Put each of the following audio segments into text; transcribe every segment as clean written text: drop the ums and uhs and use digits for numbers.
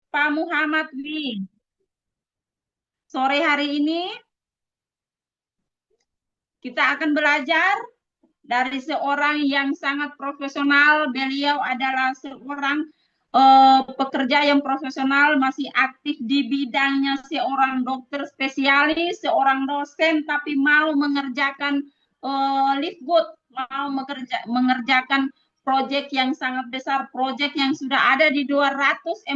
Pak Muhammad Wi. Sore hari ini kita akan belajar dari seorang yang sangat profesional. Beliau adalah seorang pekerja yang profesional, masih aktif di bidangnya, seorang dokter spesialis, seorang dosen, tapi mau mengerjakan Liftgood, mau mengerjakan proyek yang sangat besar, proyek yang sudah ada di 240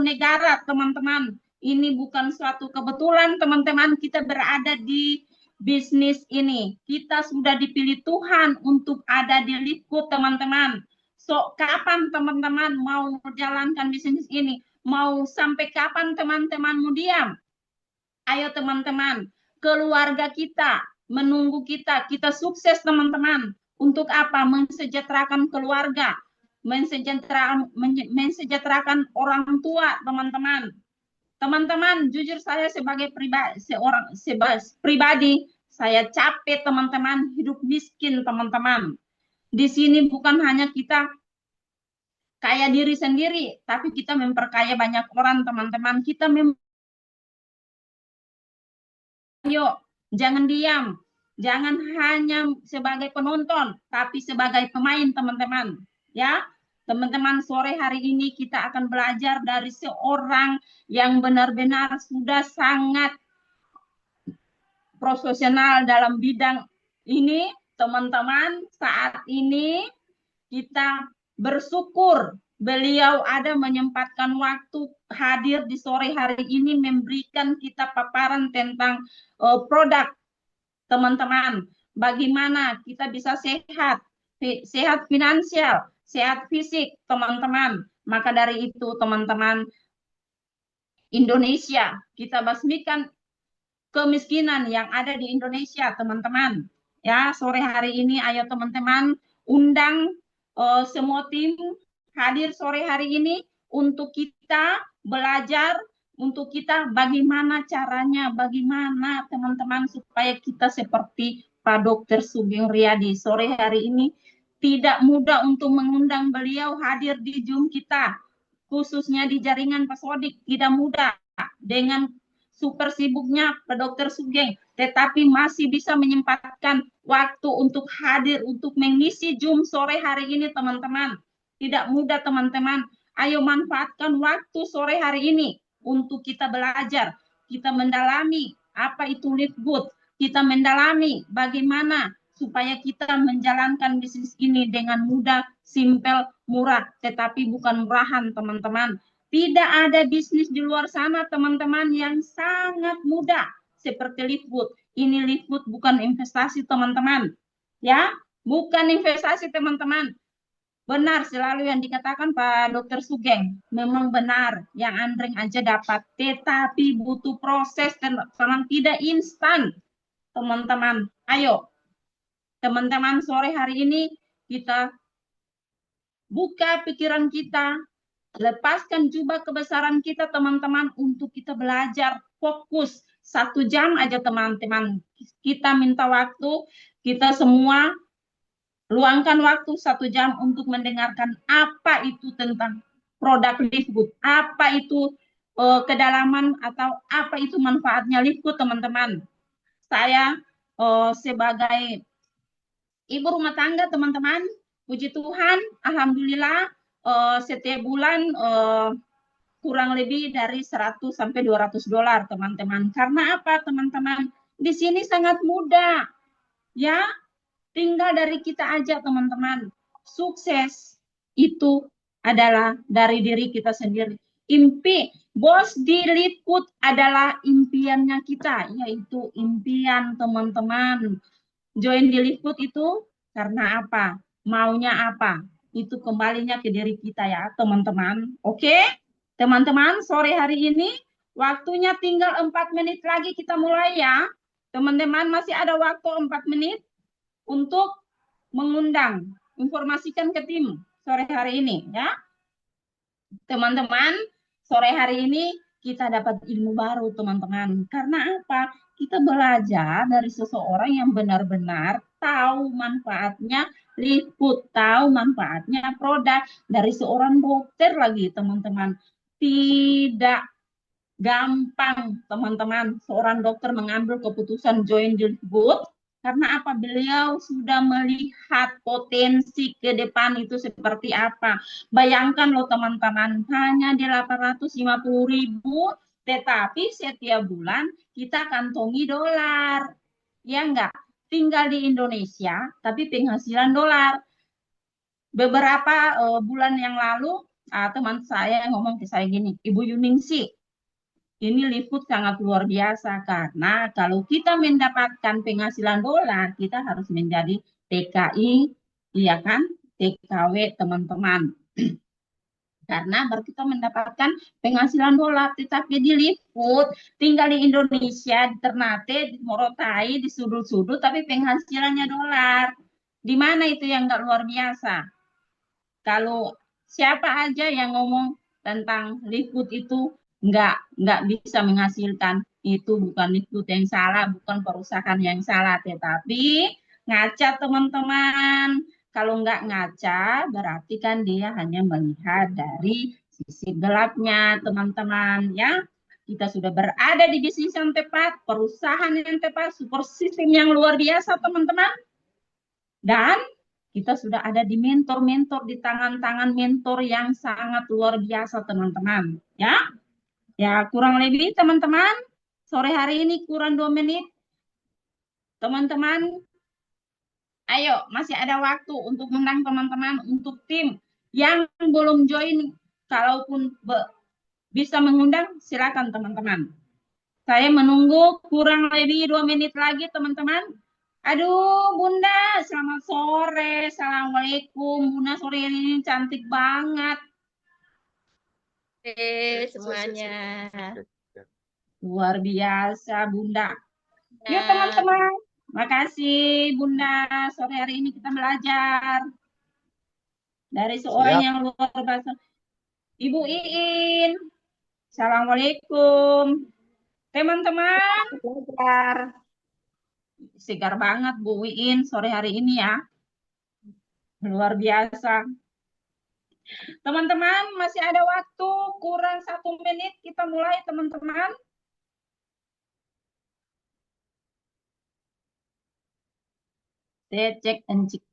negara, teman-teman. Ini bukan suatu kebetulan, teman-teman, kita berada di bisnis ini. Kita sudah dipilih Tuhan untuk ada di Liftgood, teman-teman. So, kapan teman-teman mau menjalankan bisnis ini? Mau sampai kapan teman-teman mau diam? Ayo teman-teman, keluarga kita menunggu kita. Kita sukses teman-teman. Untuk apa? Mensejahterakan keluarga, mensejahterakan orang tua teman-teman. Teman-teman, jujur saya sebagai pribadi, saya capek teman-teman, hidup miskin teman-teman. Di sini bukan hanya kita kaya diri sendiri, tapi kita memperkaya banyak orang teman-teman. Kita yuk, jangan diam. Jangan hanya sebagai penonton, tapi sebagai pemain teman-teman. Ya, teman-teman, sore hari ini kita akan belajar dari seorang yang benar-benar sudah sangat profesional dalam bidang ini, teman-teman. Saat ini kita bersyukur beliau ada menyempatkan waktu hadir di sore hari ini memberikan kita paparan tentang produk, teman-teman. Bagaimana kita bisa sehat, sehat finansial, sehat fisik, teman-teman. Maka dari itu, teman-teman, Indonesia, kita basmikan kemiskinan yang ada di Indonesia, teman-teman. Ya, sore hari ini ayo teman-teman undang semua tim hadir sore hari ini untuk kita belajar, untuk kita bagaimana caranya, bagaimana teman-teman supaya kita seperti Pak Dr. Sugeng Riyadi. Sore hari ini tidak mudah untuk mengundang beliau hadir di Zoom kita, khususnya di jaringan Pak Sodik, tidak mudah dengan super sibuknya Pak Dokter Sugeng, tetapi masih bisa menyempatkan waktu untuk hadir, untuk mengisi Zoom sore hari ini, teman-teman. Tidak mudah, teman-teman. Ayo manfaatkan waktu sore hari ini untuk kita belajar, kita mendalami apa itu live good, kita mendalami bagaimana supaya kita menjalankan bisnis ini dengan mudah, simpel, murah, tetapi bukan murahan, teman-teman. Tidak ada bisnis di luar sana, teman-teman, yang sangat mudah seperti Liftwood. Ini Liftwood bukan investasi, teman-teman. Ya, bukan investasi, teman-teman. Benar selalu yang dikatakan Pak Dokter Sugeng. Memang benar, yang andring aja dapat, tetapi butuh proses dan tidak instan, teman-teman. Ayo, teman-teman, sore hari ini kita buka pikiran kita, lepaskan jubah kebesaran kita, teman-teman, untuk kita belajar fokus 1 jam aja, teman-teman. Kita minta waktu, kita semua luangkan waktu 1 jam untuk mendengarkan apa itu tentang produk Liftgood, apa itu kedalaman atau apa itu manfaatnya Liftgood, teman-teman. Saya sebagai ibu rumah tangga, teman-teman, puji Tuhan, alhamdulillah, setiap bulan kurang lebih dari 100 sampai $200, teman-teman. Karena apa, teman-teman? Di sini sangat mudah. Ya, tinggal dari kita aja, teman-teman. Sukses itu adalah dari diri kita sendiri. Impi bos di Liftgood adalah impiannya kita, yaitu impian, teman-teman. Join di Liftgood itu karena apa? Maunya apa? Itu kembalinya ke diri kita ya, teman-teman. Oke? Teman-teman, sore hari ini waktunya tinggal 4 menit lagi kita mulai ya. Teman-teman masih ada waktu 4 menit untuk mengundang, informasikan ke tim sore hari ini ya. Teman-teman, sore hari ini kita dapat ilmu baru, teman-teman. Karena apa? Kita belajar dari seseorang yang benar-benar tahu manfaatnya liput, tahu manfaatnya produk, dari seorang dokter lagi, teman-teman. tidak gampang teman-teman seorang dokter mengambil keputusan join di Lifeboat karena apa? Beliau sudah melihat potensi ke depan itu seperti apa. Bayangkan loh teman-teman, hanya di 850.000, tetapi setiap bulan kita kantongi dolar. Ya enggak? Tinggal di Indonesia, tapi penghasilan dolar. Beberapa bulan yang lalu, teman saya ngomong ke saya gini, Ibu Yuningsi, ini Lifut sangat luar biasa karena kalau kita mendapatkan penghasilan dolar, kita harus menjadi TKI, iya kan? TKW teman-teman. Karena baru kita mendapatkan penghasilan dolar. Tetapi di Lifut, tinggal di Indonesia, di Ternate, di Morotai, di sudut-sudut, tapi penghasilannya dolar. Di mana itu yang nggak luar biasa? Kalau siapa aja yang ngomong tentang Lifut itu nggak bisa menghasilkan, itu bukan Lifut yang salah, bukan perusahaan yang salah, tetapi ngaca teman-teman. Kalau nggak ngaca, berarti kan dia hanya melihat dari sisi gelapnya teman-teman ya. Kita sudah berada di bisnis yang tepat, perusahaan yang tepat, super sistem yang luar biasa teman-teman. Dan kita sudah ada di mentor-mentor, di tangan-tangan mentor yang sangat luar biasa, teman-teman. Ya, ya kurang lebih, teman-teman. Sore hari ini kurang 2 menit. Teman-teman, ayo, masih ada waktu untuk menang teman-teman, untuk tim yang belum join. Kalaupun bisa mengundang, silakan teman-teman. Saya menunggu kurang lebih 2 menit lagi, teman-teman. Aduh, Bunda, selamat sore. Assalamualaikum. Bunda sore ini cantik banget. Semuanya. Luar biasa, Bunda. Yuk, teman-teman. Makasih, Bunda. Sore hari ini kita belajar dari seorang Siap. yang luar biasa. Ibu Iin. Assalamualaikum. Teman-teman. Belajar. Segar banget Bu Iin sore hari ini ya. Luar biasa. Teman-teman, masih ada waktu, kurang 1 menit, kita mulai teman-teman. Saya cek and cek.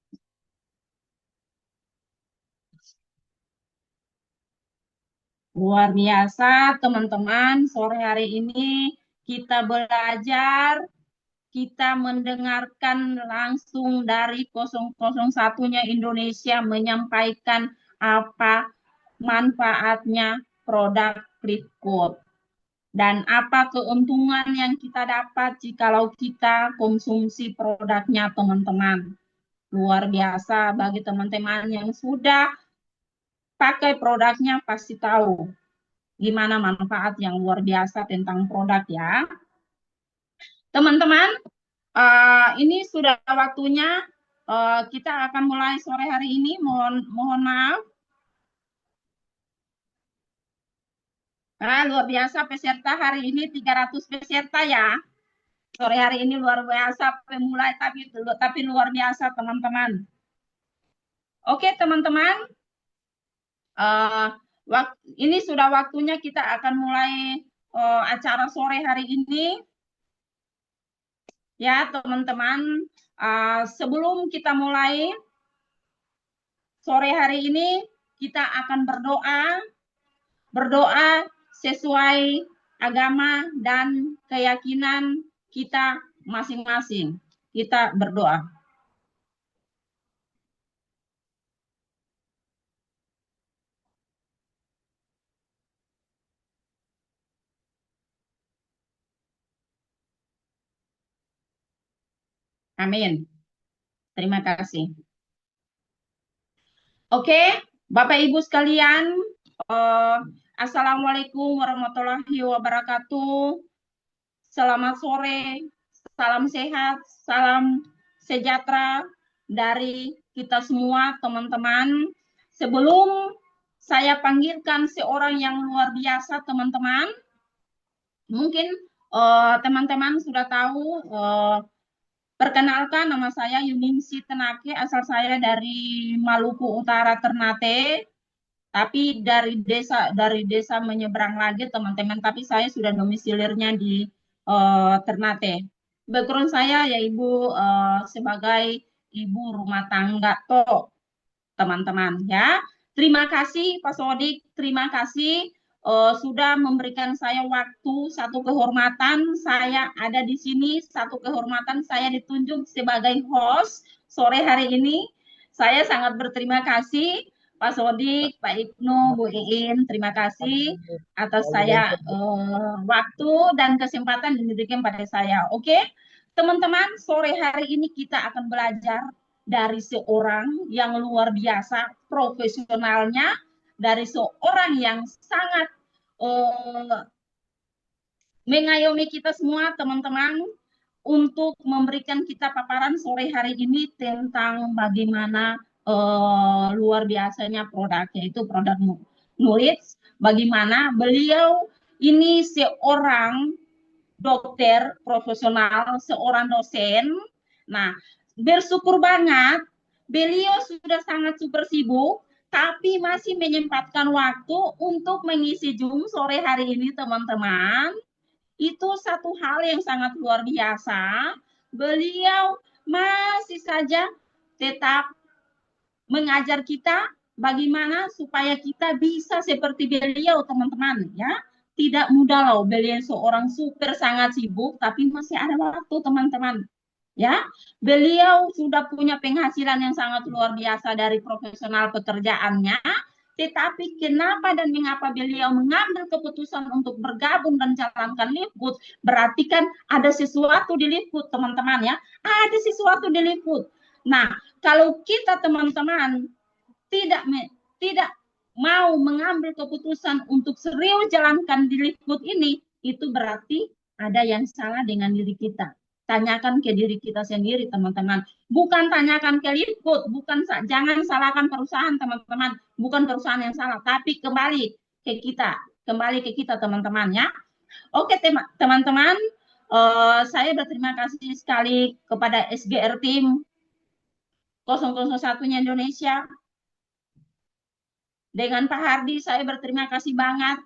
Luar biasa teman-teman, sore hari ini kita belajar, kita mendengarkan langsung dari 001-nya Indonesia menyampaikan apa manfaatnya produk Flipkart. Dan apa keuntungan yang kita dapat jikalau kita konsumsi produknya teman-teman. Luar biasa bagi teman-teman yang sudah pakai produknya pasti tahu gimana manfaat yang luar biasa tentang produk ya. Teman-teman, ini sudah waktunya kita akan mulai sore hari ini. Mohon maaf. Luar biasa peserta hari ini 300 peserta ya. Sore hari ini luar biasa pemula tapi luar biasa teman-teman. Oke teman-teman, ini sudah waktunya kita akan mulai acara sore hari ini. Ya teman-teman, sebelum kita mulai sore hari ini kita akan berdoa sesuai agama dan keyakinan kita masing-masing. Kita berdoa. Amin. Terima kasih. Oke, Bapak Ibu sekalian, Assalamualaikum warahmatullahi wabarakatuh. Selamat sore, salam sehat, salam sejahtera dari kita semua teman-teman. Sebelum saya panggilkan seorang yang luar biasa teman-teman, mungkin teman-teman sudah tahu, perkenalkan nama saya Yuningsi Tenake, asal saya dari Maluku Utara Ternate. Tapi dari desa menyeberang lagi teman-teman, tapi saya sudah domisilinya di Ternate. Background saya ya Ibu sebagai ibu rumah tangga toh teman-teman ya. Terima kasih Pak Sodik, terima kasih sudah memberikan saya waktu, satu kehormatan saya ada di sini, satu kehormatan saya ditunjuk sebagai host sore hari ini. Saya sangat berterima kasih Pak Sodik, Pak Ibnu, Bu Iin, terima kasih atas saya waktu dan kesempatan yang diberikan pada saya. Oke, teman-teman, sore hari ini kita akan belajar dari seorang yang luar biasa profesionalnya, dari seorang yang sangat uh, mengayomi kita semua teman-teman untuk memberikan kita paparan sore hari ini tentang bagaimana luar biasanya produknya itu produk Knowledge, bagaimana beliau ini seorang dokter profesional, seorang dosen. Nah, bersyukur banget beliau sudah sangat super sibuk tapi masih menyempatkan waktu untuk mengisi Zoom sore hari ini teman-teman. Itu satu hal yang sangat luar biasa. Beliau masih saja tetap mengajar kita bagaimana supaya kita bisa seperti beliau teman-teman ya. Tidak mudah loh, beliau seorang super sangat sibuk tapi masih ada waktu teman-teman ya. Beliau sudah punya penghasilan yang sangat luar biasa dari profesional pekerjaannya, tetapi kenapa dan mengapa beliau mengambil keputusan untuk bergabung dan jalankan Liput, berarti kan ada sesuatu di Liput teman-teman ya, ada sesuatu di Liput. Nah, kalau kita teman-teman tidak tidak mau mengambil keputusan untuk serius jalankan di Liput ini, itu berarti ada yang salah dengan diri kita. Tanyakan ke diri kita sendiri, teman-teman. Bukan tanyakan ke Liput, bukan jangan salahkan perusahaan, teman-teman. Bukan perusahaan yang salah, tapi kembali ke kita, teman-teman ya. Oke, teman-teman, saya berterima kasih sekali kepada SGR Tim 001-nya Indonesia. Dengan Pak Hardi, saya berterima kasih banget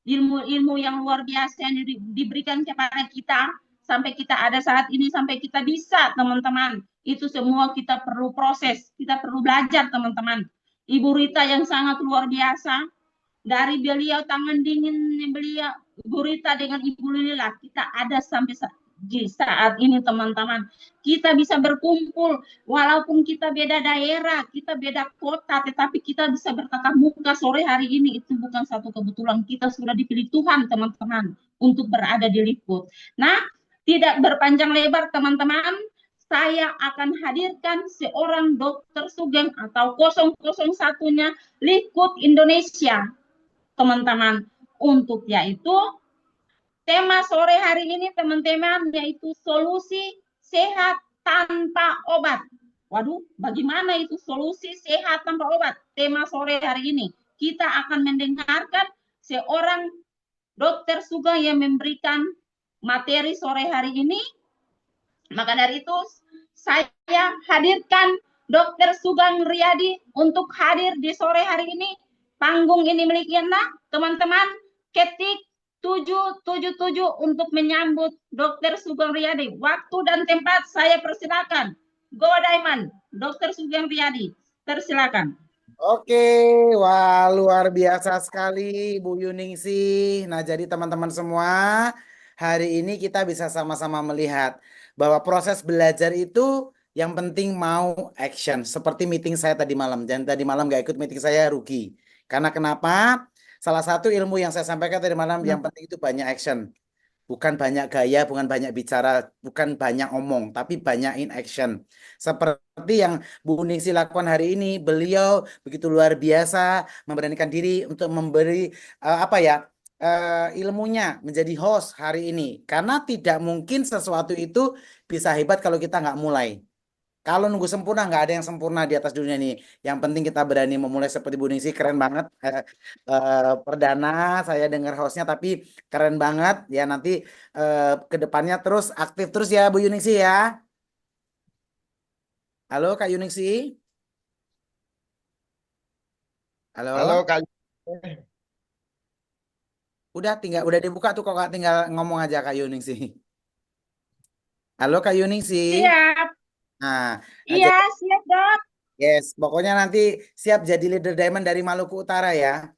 ilmu-ilmu yang luar biasa yang diberikan kepada kita sampai kita ada saat ini, sampai kita bisa teman-teman. Itu semua kita perlu proses, kita perlu belajar teman-teman. Ibu Rita yang sangat luar biasa, dari beliau tangan dingin beliau, Ibu Rita dengan Ibu Lila, kita ada sampai di saat ini teman-teman. Kita bisa berkumpul, walaupun kita beda daerah, kita beda kota, tetapi kita bisa bertatap muka sore hari ini. Itu bukan satu kebetulan, kita sudah dipilih Tuhan teman-teman untuk berada di Liput. Nah, tidak berpanjang lebar teman-teman, saya akan hadirkan seorang dokter Sugeng atau 001-nya Liput Indonesia teman-teman, untuk yaitu tema sore hari ini teman-teman yaitu solusi sehat tanpa obat. Waduh, bagaimana itu solusi sehat tanpa obat? Tema sore hari ini kita akan mendengarkan seorang dokter Sugeng yang memberikan materi sore hari ini. Maka dari itu saya hadirkan Dokter Sugeng Riyadi untuk hadir di sore hari ini. Panggung ini milik Anda, teman-teman. Ketik 777 untuk menyambut Dokter Sugeng Riyadi. Waktu dan tempat saya persilakan. Go Diamond, Dokter Sugeng Riyadi. Persilakan. Oke, wah luar biasa sekali Bu Yuningsi. Nah, jadi teman-teman semua, hari ini kita bisa sama-sama melihat bahwa proses belajar itu yang penting mau action. Seperti meeting saya tadi malam. Dan tadi malam gak ikut meeting saya rugi. Karena kenapa? Salah satu ilmu yang saya sampaikan tadi malam, yang penting itu banyak action. Bukan banyak gaya, bukan banyak bicara, bukan banyak omong, tapi banyak in action. Seperti yang Bu Ningsi lakukan hari ini, beliau begitu luar biasa memberanikan diri untuk memberi ilmunya menjadi host hari ini. Karena tidak mungkin sesuatu itu bisa hebat kalau kita nggak mulai. Kalau nunggu sempurna, nggak ada yang sempurna di atas dunia ini. Yang penting kita berani memulai seperti Bu Ningsi, keren banget. Perdana saya dengar hostnya, tapi keren banget. Ya nanti ke depannya terus aktif terus ya Bu Yuningsi ya. Halo Kak Yuningsi. Halo. Halo Kak Udah dibuka tuh kok Kak, tinggal ngomong aja Kak Yuning sih. Halo Kak Yuning sih. Siap. Nah, Iya, jadi siap, Dok. yes, pokoknya nanti siap jadi leader diamond dari Maluku Utara ya.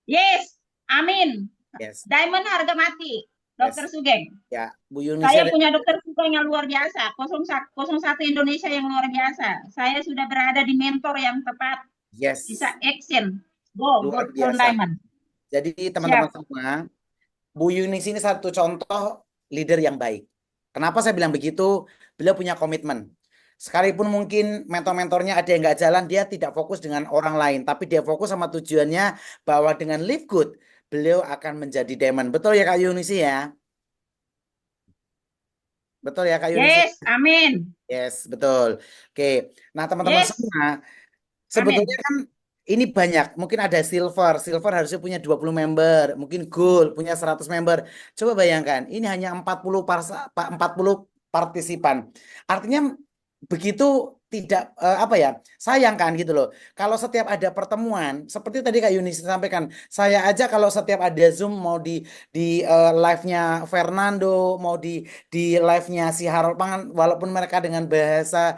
Yes. Amin. Yes, Diamond harga mati. Dokter yes. Sugeng. Ya, Bu Yuning sih Saya ada. punya dokter Sugeng yang luar biasa. 01 Indonesia yang luar biasa. Saya sudah berada di mentor yang tepat. Bisa Yes, action. Go, luar Gold biasa. Diamond. Jadi teman-teman Siap. semua, Bu Yuning ini satu contoh leader yang baik. Kenapa saya bilang begitu? Beliau punya komitmen. Sekalipun mungkin mentor-mentornya ada yang nggak jalan, dia tidak fokus dengan orang lain, tapi dia fokus sama tujuannya bahwa dengan live good, beliau akan menjadi diamond. Betul ya Kak Yunisi ya? Betul ya Kak Yunisi? Yes, amin. Yes, betul. Oke. Nah, teman-teman Yes, semua, sebetulnya amin. kan ini banyak. Mungkin ada silver. Silver harusnya punya 20 member. Mungkin gold punya 100 member. Coba bayangkan, ini hanya 40 partisipan. Artinya begitu tidak apa ya, sayang kan gitu loh. Kalau setiap ada pertemuan, seperti tadi Kak Yuni sampaikan, saya aja kalau setiap ada Zoom mau di live-nya Fernando, mau di live-nya si Harold Pangan, walaupun mereka dengan bahasa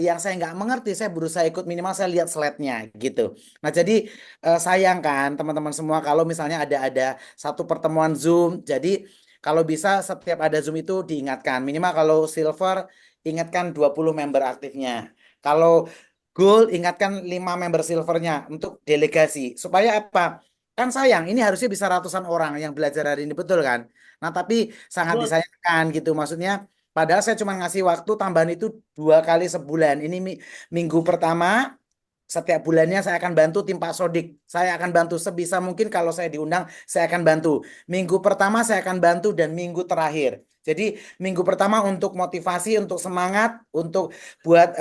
yang saya nggak mengerti, saya berusaha ikut minimal saya lihat slide-nya gitu. Nah jadi sayang kan teman-teman semua kalau misalnya ada satu pertemuan Zoom, jadi kalau bisa setiap ada Zoom itu diingatkan minimal kalau silver ingatkan 20 member aktifnya. Kalau gold ingatkan 5 member silvernya untuk delegasi. Supaya apa? Kan sayang, ini harusnya bisa ratusan orang yang belajar hari ini, betul kan? Nah, tapi sangat Good. disayangkan gitu. Maksudnya, padahal saya cuma ngasih waktu tambahan itu 2 kali sebulan. Ini minggu pertama, setiap bulannya saya akan bantu tim Pak Sodik. Saya akan bantu sebisa mungkin kalau saya diundang, saya akan bantu. Minggu pertama saya akan bantu dan minggu terakhir. Jadi minggu pertama untuk motivasi, untuk semangat, untuk buat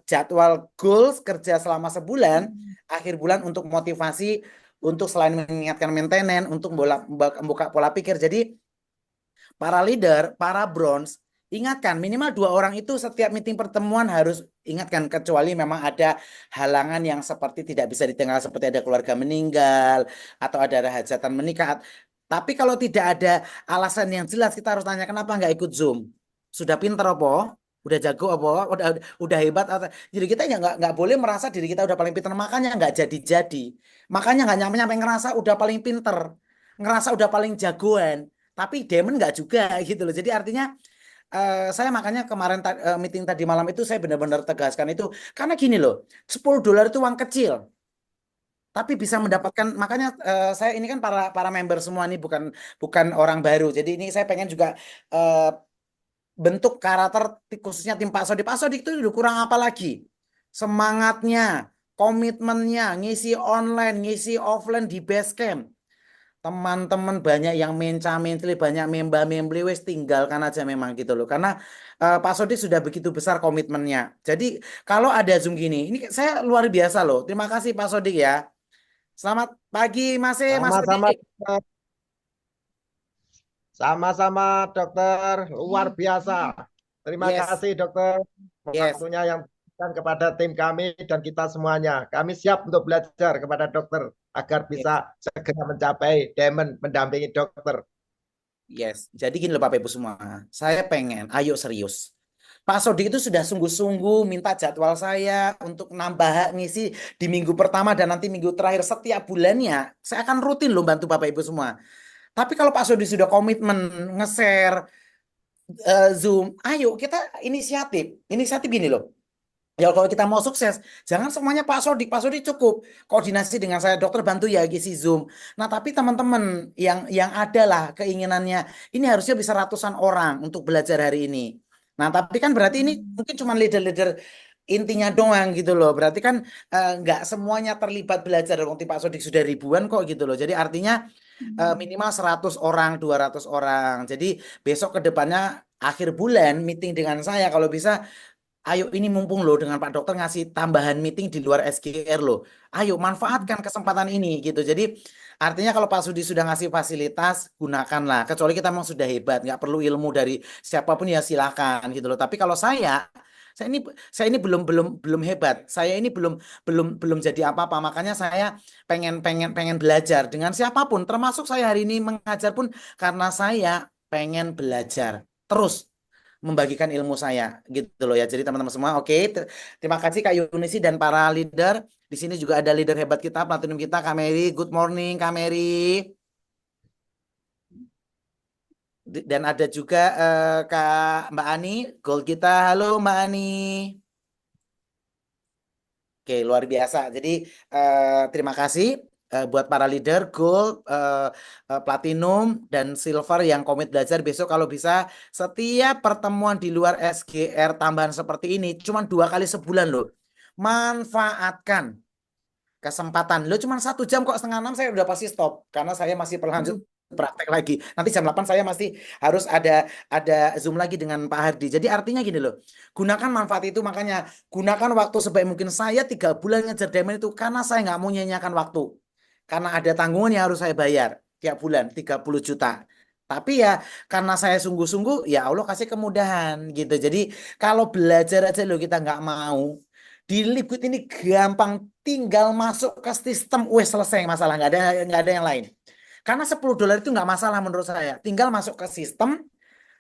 jadwal goals kerja selama sebulan, akhir bulan untuk motivasi, untuk selain mengingatkan maintenance, untuk membuka pola pikir. Jadi para leader, para bronze, ingatkan minimal 2 orang itu setiap meeting pertemuan harus ingatkan kecuali memang ada halangan yang seperti tidak bisa ditinggal seperti ada keluarga meninggal atau ada hajatan menikah. Tapi kalau tidak ada alasan yang jelas kita harus tanya kenapa nggak ikut Zoom? Sudah pinter apa? Udah jago apa? Udah hebat atau jadi kita nggak boleh merasa diri kita udah paling pinter makanya nggak jadi-jadi. Makanya nggak nyampe-nyampe ngerasa udah paling pinter, ngerasa udah paling jagoan tapi Demon nggak juga gitu loh. Jadi artinya saya makanya kemarin meeting tadi malam itu saya benar-benar tegaskan itu karena gini loh, $10 itu uang kecil. Tapi bisa mendapatkan makanya saya ini kan para para member semua nih bukan bukan orang baru. Jadi ini saya pengen juga eh, bentuk karakter khususnya tim Pak Sodik. Pak Sodik itu udah kurang apa lagi? Semangatnya, komitmennya, ngisi online, ngisi offline di base camp. Teman-teman banyak yang menca-mentli, banyak memba-membeli, wes tinggalkan aja memang gitu loh. Karena Pak Sodik sudah begitu besar komitmennya. Jadi kalau ada Zoom gini, ini saya luar biasa loh. Terima kasih Pak Sodik ya. Selamat pagi Mas Sama-sama, Sodik. dokter. Sama-sama, dokter. Luar biasa. Terima Yes, kasih, dokter. yes. Waktunya yang diberikan kepada tim kami dan kita semuanya. Kami siap untuk belajar kepada dokter agar bisa Yes, segera mencapai diamond mendampingi dokter. yes. Jadi gini loh Bapak Ibu semua. Saya pengen, ayo serius. Pak Sodik itu sudah sungguh-sungguh minta jadwal saya untuk nambah ngisi di minggu pertama dan nanti minggu terakhir setiap bulannya. Saya akan rutin loh bantu Bapak Ibu semua. Tapi kalau Pak Sodik sudah komitmen nge-share Zoom, ayo kita inisiatif. Inisiatif gini loh. Ya kalau kita mau sukses, jangan semuanya Pak Sodik cukup koordinasi dengan saya dokter bantu ya isi Zoom. Nah tapi teman-teman yang ada lah keinginannya, ini harusnya bisa ratusan orang untuk belajar hari ini. Nah tapi kan berarti ini mungkin cuma leader-leader intinya doang gitu loh. Berarti kan nggak semuanya terlibat belajar. Waktu Pak Sodik sudah ribuan kok gitu loh. Jadi artinya minimal 100 orang, 200 orang. Jadi besok ke depannya akhir bulan meeting dengan saya kalau bisa ayo ini mumpung loh dengan Pak Dokter ngasih tambahan meeting di luar SGR loh. Ayo manfaatkan kesempatan ini gitu. Jadi artinya kalau Pak Sudi sudah ngasih fasilitas gunakanlah. Kecuali kita memang sudah hebat, nggak perlu ilmu dari siapapun ya silakan gitu loh. Tapi kalau saya Saya ini belum hebat. Saya ini belum jadi apa-apa. Makanya saya pengen belajar dengan siapapun, termasuk saya hari ini mengajar pun karena saya pengen belajar terus membagikan ilmu saya gitu loh ya. Jadi teman-teman semua, oke. Terima kasih Kak Yunisi dan para leader. Di sini juga ada leader hebat kita, platinum kita, Kak Mary. Good morning, Kak Mary. Dan ada juga Kak Mbak Ani, gold kita. Halo Mbak Ani. Oke, luar biasa. Jadi terima kasih buat para leader gold, platinum, dan silver yang komit belajar. Besok kalau bisa setiap pertemuan di luar SGR tambahan seperti ini cuma 2 kali sebulan loh. Manfaatkan kesempatan. Lo cuma 1 jam kok, setengah 6 saya udah pasti stop karena saya masih berlanjut praktek lagi. Nanti jam 8 saya masih harus ada Zoom lagi dengan Pak Hardi. Jadi artinya gini loh, gunakan manfaat itu, makanya gunakan waktu sebaik mungkin. Saya 3 bulan ngejar diamond itu karena saya nggak mau nyanyiakan waktu. Karena ada tanggungan yang harus saya bayar tiap bulan 30 juta. Tapi ya karena saya sungguh-sungguh, ya Allah kasih kemudahan gitu. Jadi kalau belajar aja loh kita nggak mau. Di Liquid ini gampang, tinggal masuk ke sistem, wes selesai masalah, nggak ada yang lain. Karena $10 itu nggak masalah menurut saya. Tinggal masuk ke sistem,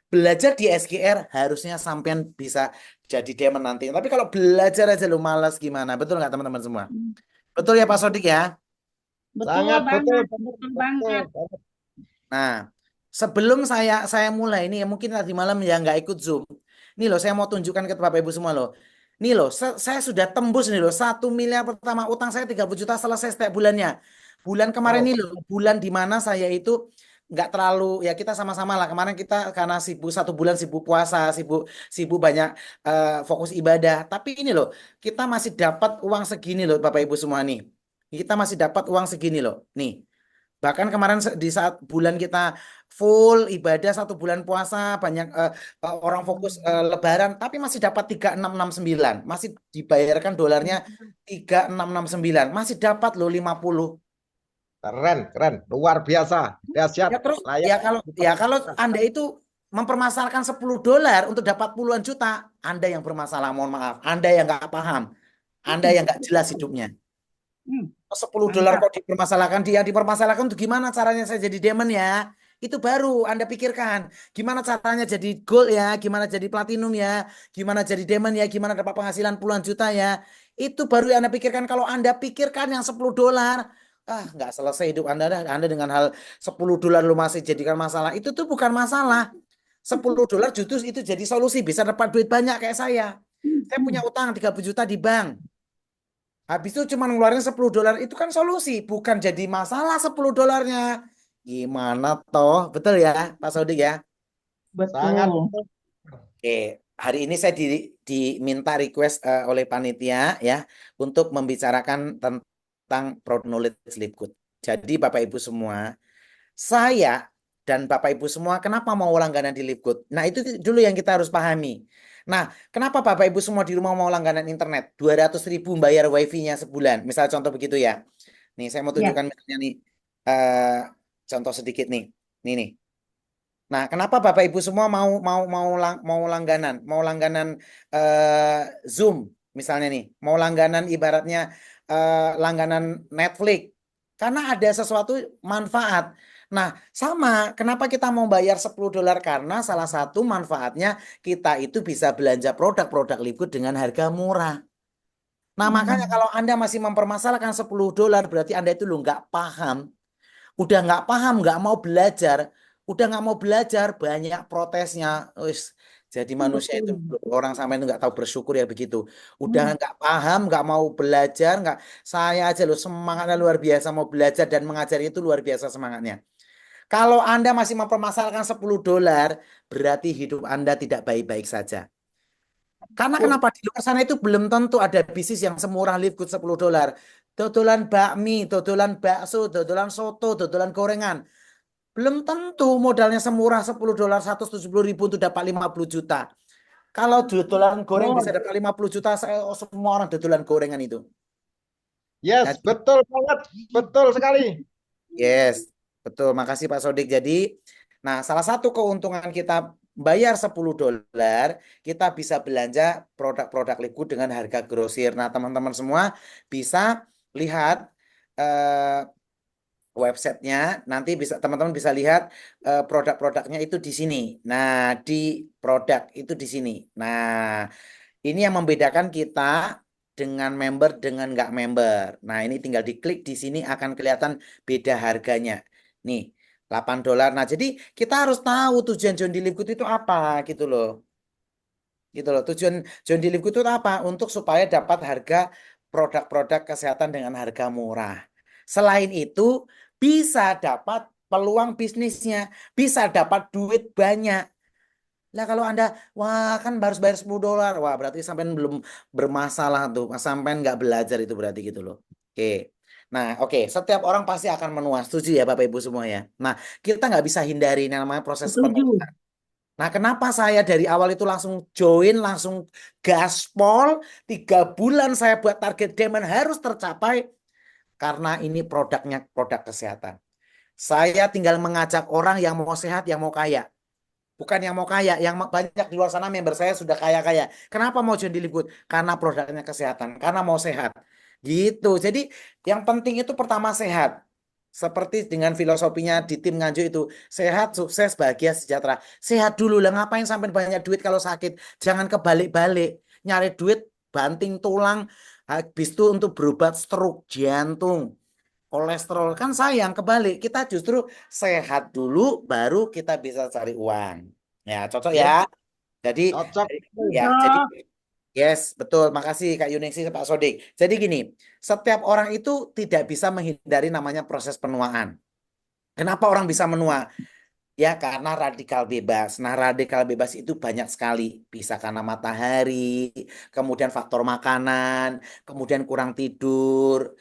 belajar di SGR, harusnya sampean bisa jadi diamond nanti. Tapi kalau belajar aja lu malas gimana? Betul nggak teman-teman semua? Betul ya Pak Sodik ya? Betul Sangat betul, banget, betul banget. Nah, sebelum saya mulai ini, mungkin tadi malam ya nggak ikut Zoom. Nih loh, saya mau tunjukkan ke Bapak Ibu semua loh. Nih loh, saya sudah tembus nih loh, 1 miliar pertama, utang saya 30 juta selesai setiap bulannya. Bulan kemarin Wow. nih loh, bulan di mana saya itu nggak terlalu, ya kita sama-sama lah. Kemarin kita karena sibuk 1 bulan, sibuk puasa, sibuk banyak fokus ibadah. Tapi ini loh, kita masih dapat uang segini loh Bapak Ibu semua nih. Kita masih dapat uang segini loh. Nih. Bahkan kemarin di saat bulan kita full ibadah, 1 bulan puasa, banyak orang fokus lebaran, tapi masih dapat 3669. Masih dibayarkan dolarnya 3669. Masih dapat loh 50. Keren, luar biasa, dahsyat, Ya terus layak. kalau Anda itu mempermasalahkan $10 untuk dapat puluhan juta, Anda yang bermasalah, mohon maaf. Anda yang nggak paham. Anda yang nggak jelas hidupnya. $10 kok dipermasalahkan, dia dipermasalahkan untuk gimana caranya saya jadi diamond ya, itu baru Anda pikirkan gimana caranya jadi gold ya, gimana jadi platinum ya, gimana jadi diamond ya, gimana dapat penghasilan puluhan juta ya, itu baru yang Anda pikirkan. Kalau Anda pikirkan yang $10, nggak selesai hidup Anda dengan hal $10 lu masih jadikan masalah. Itu tuh bukan masalah. $10 justru itu jadi solusi, bisa dapat duit banyak kayak saya punya utang 30 juta di bank. Habis itu cuma ngeluarin $10, itu kan solusi, bukan jadi masalah $10-nya. Gimana toh? Betul ya, Pak Sodik ya? Sangat Betul. betul. Oke, hari ini saya diminta request oleh panitia ya untuk membicarakan tentang Proud Knowledge Liquid. Jadi Bapak Ibu semua, saya dan Bapak Ibu semua kenapa mau langganan di Liquid? Nah, itu dulu yang kita harus pahami. Nah, kenapa Bapak Ibu semua di rumah mau langganan internet? 200.000 bayar wifi-nya sebulan. Misal contoh begitu ya. Nih, saya mau Ya. tunjukkan misalnya nih contoh sedikit nih. Nih. Nah, kenapa Bapak Ibu semua mau langganan Zoom misalnya nih, mau langganan ibaratnya langganan Netflix, karena ada sesuatu manfaat. Nah, sama, kenapa kita mau bayar $10? Karena salah satu manfaatnya kita itu bisa belanja produk-produk Liquid dengan harga murah. Nah, makanya kalau Anda masih mempermasalahkan $10, berarti Anda itu lo nggak paham. Udah nggak paham, nggak mau belajar. Udah nggak mau belajar, banyak protesnya. Wis, jadi manusia itu orang sama itu nggak tahu bersyukur ya begitu. Udah nggak paham, nggak mau belajar, nggak. Saya aja loh semangatnya luar biasa mau belajar dan mengajar itu luar biasa semangatnya. Kalau Anda masih mempermasalahkan $10, berarti hidup Anda tidak baik-baik saja. Karena kenapa di luar sana itu belum tentu ada bisnis yang semurah Liquid $10. Dodolan bakmi, dodolan bakso, dodolan soto, dodolan gorengan. Belum tentu modalnya semurah $10, 170.000 untuk dapat 50 juta. Kalau dodolan goreng bisa dapat 50 juta, semua orang dodolan gorengan itu. Yes, Nah, betul banget, betul sekali. yes, betul. Makasih Pak Sodik. Jadi, nah salah satu keuntungan kita bayar $10, kita bisa belanja produk-produk Liquid dengan harga grosir. Nah, teman-teman semua bisa lihat eh, websitenya, nanti bisa teman-teman bisa lihat produk-produknya itu di sini. Nah, di produk itu di sini. Nah, ini yang membedakan kita dengan member dengan nggak member. Nah, ini tinggal diklik di sini akan kelihatan beda harganya. Nih, $8. Nah, jadi kita harus tahu tujuan John D. Liquid itu apa gitu loh. Gitu loh. Tujuan John D. Liquid itu apa? Untuk supaya dapat harga produk-produk kesehatan dengan harga murah. Selain itu, bisa dapat peluang bisnisnya, bisa dapat duit banyak. Lah kalau Anda, wah kan harus bayar $10, wah berarti sampean belum bermasalah tuh, sampean nggak belajar itu berarti gitu loh. Oke. Nah, oke, setiap orang pasti akan menua. Setuju ya Bapak Ibu semua ya. Nah, kita nggak bisa hindari yang namanya proses Setuju. penuaan. Nah, kenapa saya dari awal itu langsung join, langsung gaspol, 3 bulan saya buat target demand harus tercapai karena ini produknya produk kesehatan. Saya tinggal mengajak orang yang mau sehat, yang mau kaya. Bukan yang mau kaya, yang banyak di luar sana member saya sudah kaya-kaya. Kenapa mau join di Liquid? Karena produknya kesehatan, karena mau sehat. Gitu. Jadi yang penting itu pertama sehat. Seperti dengan filosofinya di tim Nganjuk itu, sehat, sukses, bahagia, sejahtera. Sehat dulu lah, ngapain sampai banyak duit kalau sakit? Jangan kebalik-balik. Nyari duit, banting tulang, habis itu untuk berobat stroke, jantung, kolesterol. Kan sayang, kebalik. Kita justru sehat dulu, baru kita bisa cari uang. Ya, cocok ya. Ya, Jadi, cocok. ya, jadi, Cocok. yes, betul. Makasih Kak Yuningsi, Pak Sodik. Jadi gini, setiap orang itu tidak bisa menghindari namanya proses penuaan. Kenapa orang bisa menua? Ya, karena radikal bebas. Nah, radikal bebas itu banyak sekali. Bisa karena matahari, kemudian faktor makanan, kemudian kurang tidur,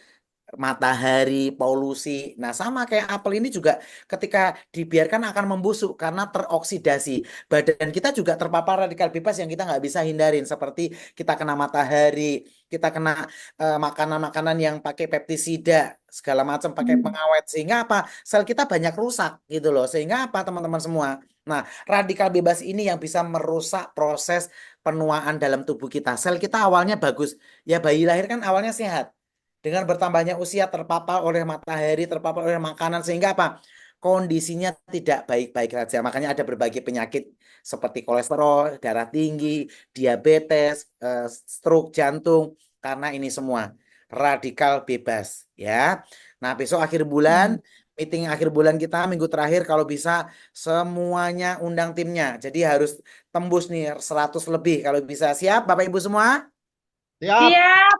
matahari, polusi. Nah, sama kayak apel ini juga ketika dibiarkan akan membusuk karena teroksidasi. Badan kita juga terpapar radikal bebas yang kita nggak bisa hindarin. Seperti kita kena matahari, kita kena makanan-makanan yang pakai pestisida, segala macam pakai pengawet. Sehingga apa? Sel kita banyak rusak gitu loh. Sehingga apa teman-teman semua? Nah, radikal bebas ini yang bisa merusak proses penuaan dalam tubuh kita. Sel kita awalnya bagus. Ya bayi lahir kan awalnya sehat dengan bertambahnya usia terpapar oleh matahari, terpapar oleh makanan sehingga apa? Kondisinya tidak baik-baik saja. Makanya ada berbagai penyakit seperti kolesterol, darah tinggi, diabetes, stroke jantung karena ini semua radikal bebas ya. Nah, besok akhir bulan meeting akhir bulan kita minggu terakhir kalau bisa semuanya undang timnya. Jadi harus tembus nih 100 lebih kalau bisa. Siap Bapak Ibu semua? Siap. Siap.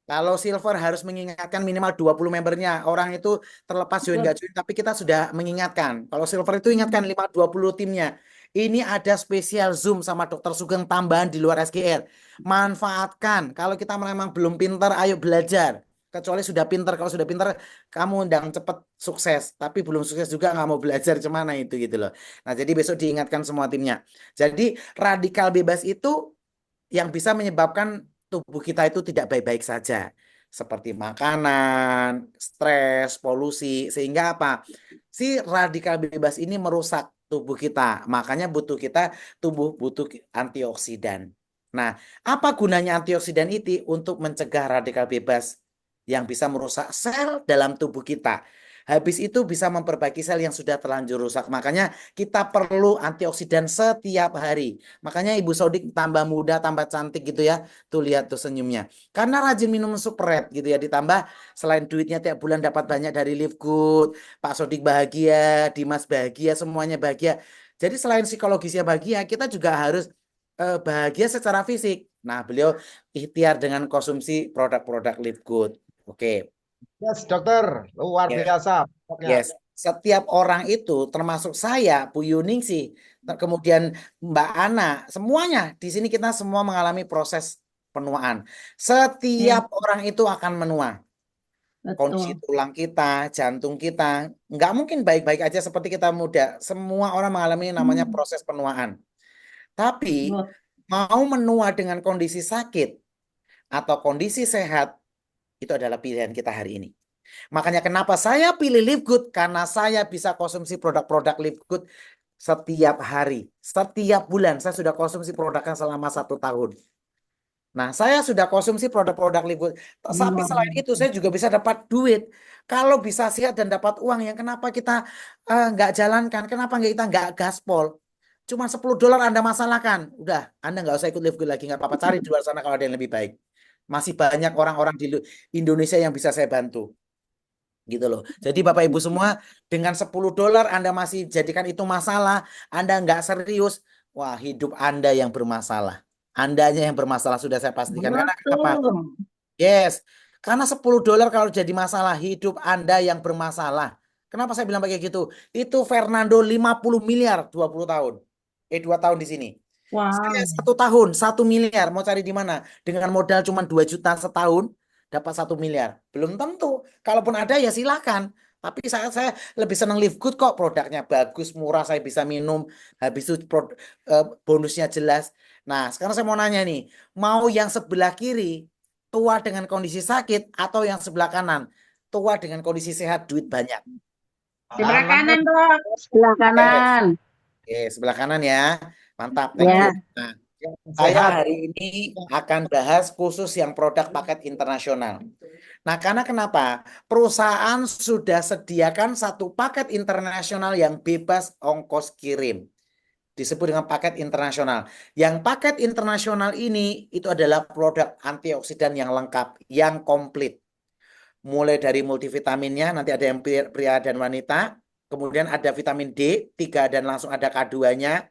Kalau silver harus mengingatkan minimal 20 membernya. Orang itu terlepas join nggak join, tapi kita sudah mengingatkan. Kalau silver itu ingatkan 20 timnya. Ini ada spesial Zoom sama Dokter Sugeng tambahan di luar SGR. Manfaatkan. Kalau kita memang belum pinter, ayo belajar. Kecuali sudah pinter. Kalau sudah pinter, kamu undang cepet sukses. Tapi belum sukses juga nggak mau belajar cemana itu gitu loh. Nah, jadi besok diingatkan semua timnya. Jadi radikal bebas itu yang bisa menyebabkan tubuh kita itu tidak baik-baik saja. Seperti makanan, stres, polusi. Sehingga apa? Si radikal bebas ini merusak tubuh kita. Makanya tubuh butuh antioksidan. Nah, apa gunanya antioksidan itu untuk mencegah radikal bebas yang bisa merusak sel dalam tubuh kita? Habis itu bisa memperbaiki sel yang sudah terlanjur rusak. Makanya kita perlu antioksidan setiap hari. Makanya Ibu Sodik tambah muda, tambah cantik gitu ya. Tuh lihat tuh senyumnya. Karena rajin minum Supret gitu ya. Ditambah selain duitnya tiap bulan dapat banyak dari Live Good, Pak Sodik bahagia, Dimas bahagia, semuanya bahagia. Jadi selain psikologisnya bahagia, kita juga harus bahagia secara fisik. Nah, beliau ikhtiar dengan konsumsi produk-produk Live Good. Oke. Yes, dokter. Luar Ya. biasa. Pokoknya. Yes, setiap orang itu termasuk saya, Bu Yuning sih, kemudian Mbak Ana, semuanya di sini kita semua mengalami proses penuaan. Setiap Ya, orang itu akan menua. Kondisi betul. tulang kita, jantung kita, nggak mungkin baik-baik aja seperti kita muda. Semua orang mengalami namanya proses penuaan. Tapi Betul. mau menua dengan kondisi sakit atau kondisi sehat itu adalah pilihan kita hari ini. Makanya kenapa saya pilih Live Good karena saya bisa konsumsi produk-produk Live Good setiap hari, setiap bulan. Saya sudah konsumsi produknya selama 1 tahun. Nah, saya sudah konsumsi produk-produk Liquid. Tapi Luar selain itu, biasa. saya juga bisa dapat duit. Kalau bisa sehat dan dapat uang, yang kenapa kita nggak jalankan? Kenapa kita nggak gaspol? Cuma $10 Anda masalahkan. Udah, Anda nggak usah ikut Liquid lagi. Nggak apa-apa, cari di luar sana kalau ada yang lebih baik. Masih banyak orang-orang di Indonesia yang bisa saya bantu. Gitu loh. Jadi Bapak Ibu semua, dengan $10 Anda masih jadikan itu masalah, Anda nggak serius, wah hidup Anda yang bermasalah. Andanya yang bermasalah sudah saya pastikan. Karena kenapa? Betul. Yes, karena $10 kalau jadi masalah, hidup Anda yang bermasalah. Kenapa saya bilang kayak gitu? Itu Fernando 50 miliar 20 tahun. 2 tahun di sini. Saya Wow. 1 tahun 1 miliar, mau cari di mana? Dengan modal cuma 2 juta setahun dapat 1 miliar. Belum tentu. Kalaupun ada ya silakan. Tapi saya lebih senang Live Good kok, produknya bagus, murah, saya bisa minum. Habis itu bonusnya jelas. Nah, sekarang saya mau nanya nih, mau yang sebelah kiri tua dengan kondisi sakit atau yang sebelah kanan tua dengan kondisi sehat, duit banyak? Sebelah Kanan. kanan, Dok. Sebelah Yes. kanan. Oke, sebelah kanan ya. Mantap, thank Ya. you. Nah, Yang saya sehat. hari ini akan bahas khusus yang produk paket internasional. Nah, karena kenapa? Perusahaan sudah sediakan satu paket internasional yang bebas ongkos kirim. Disebut dengan paket internasional. Yang paket internasional ini itu adalah produk antioksidan yang lengkap, yang komplit. Mulai dari multivitaminnya, nanti ada yang pria dan wanita. Kemudian ada vitamin D3 dan langsung ada K2-nya.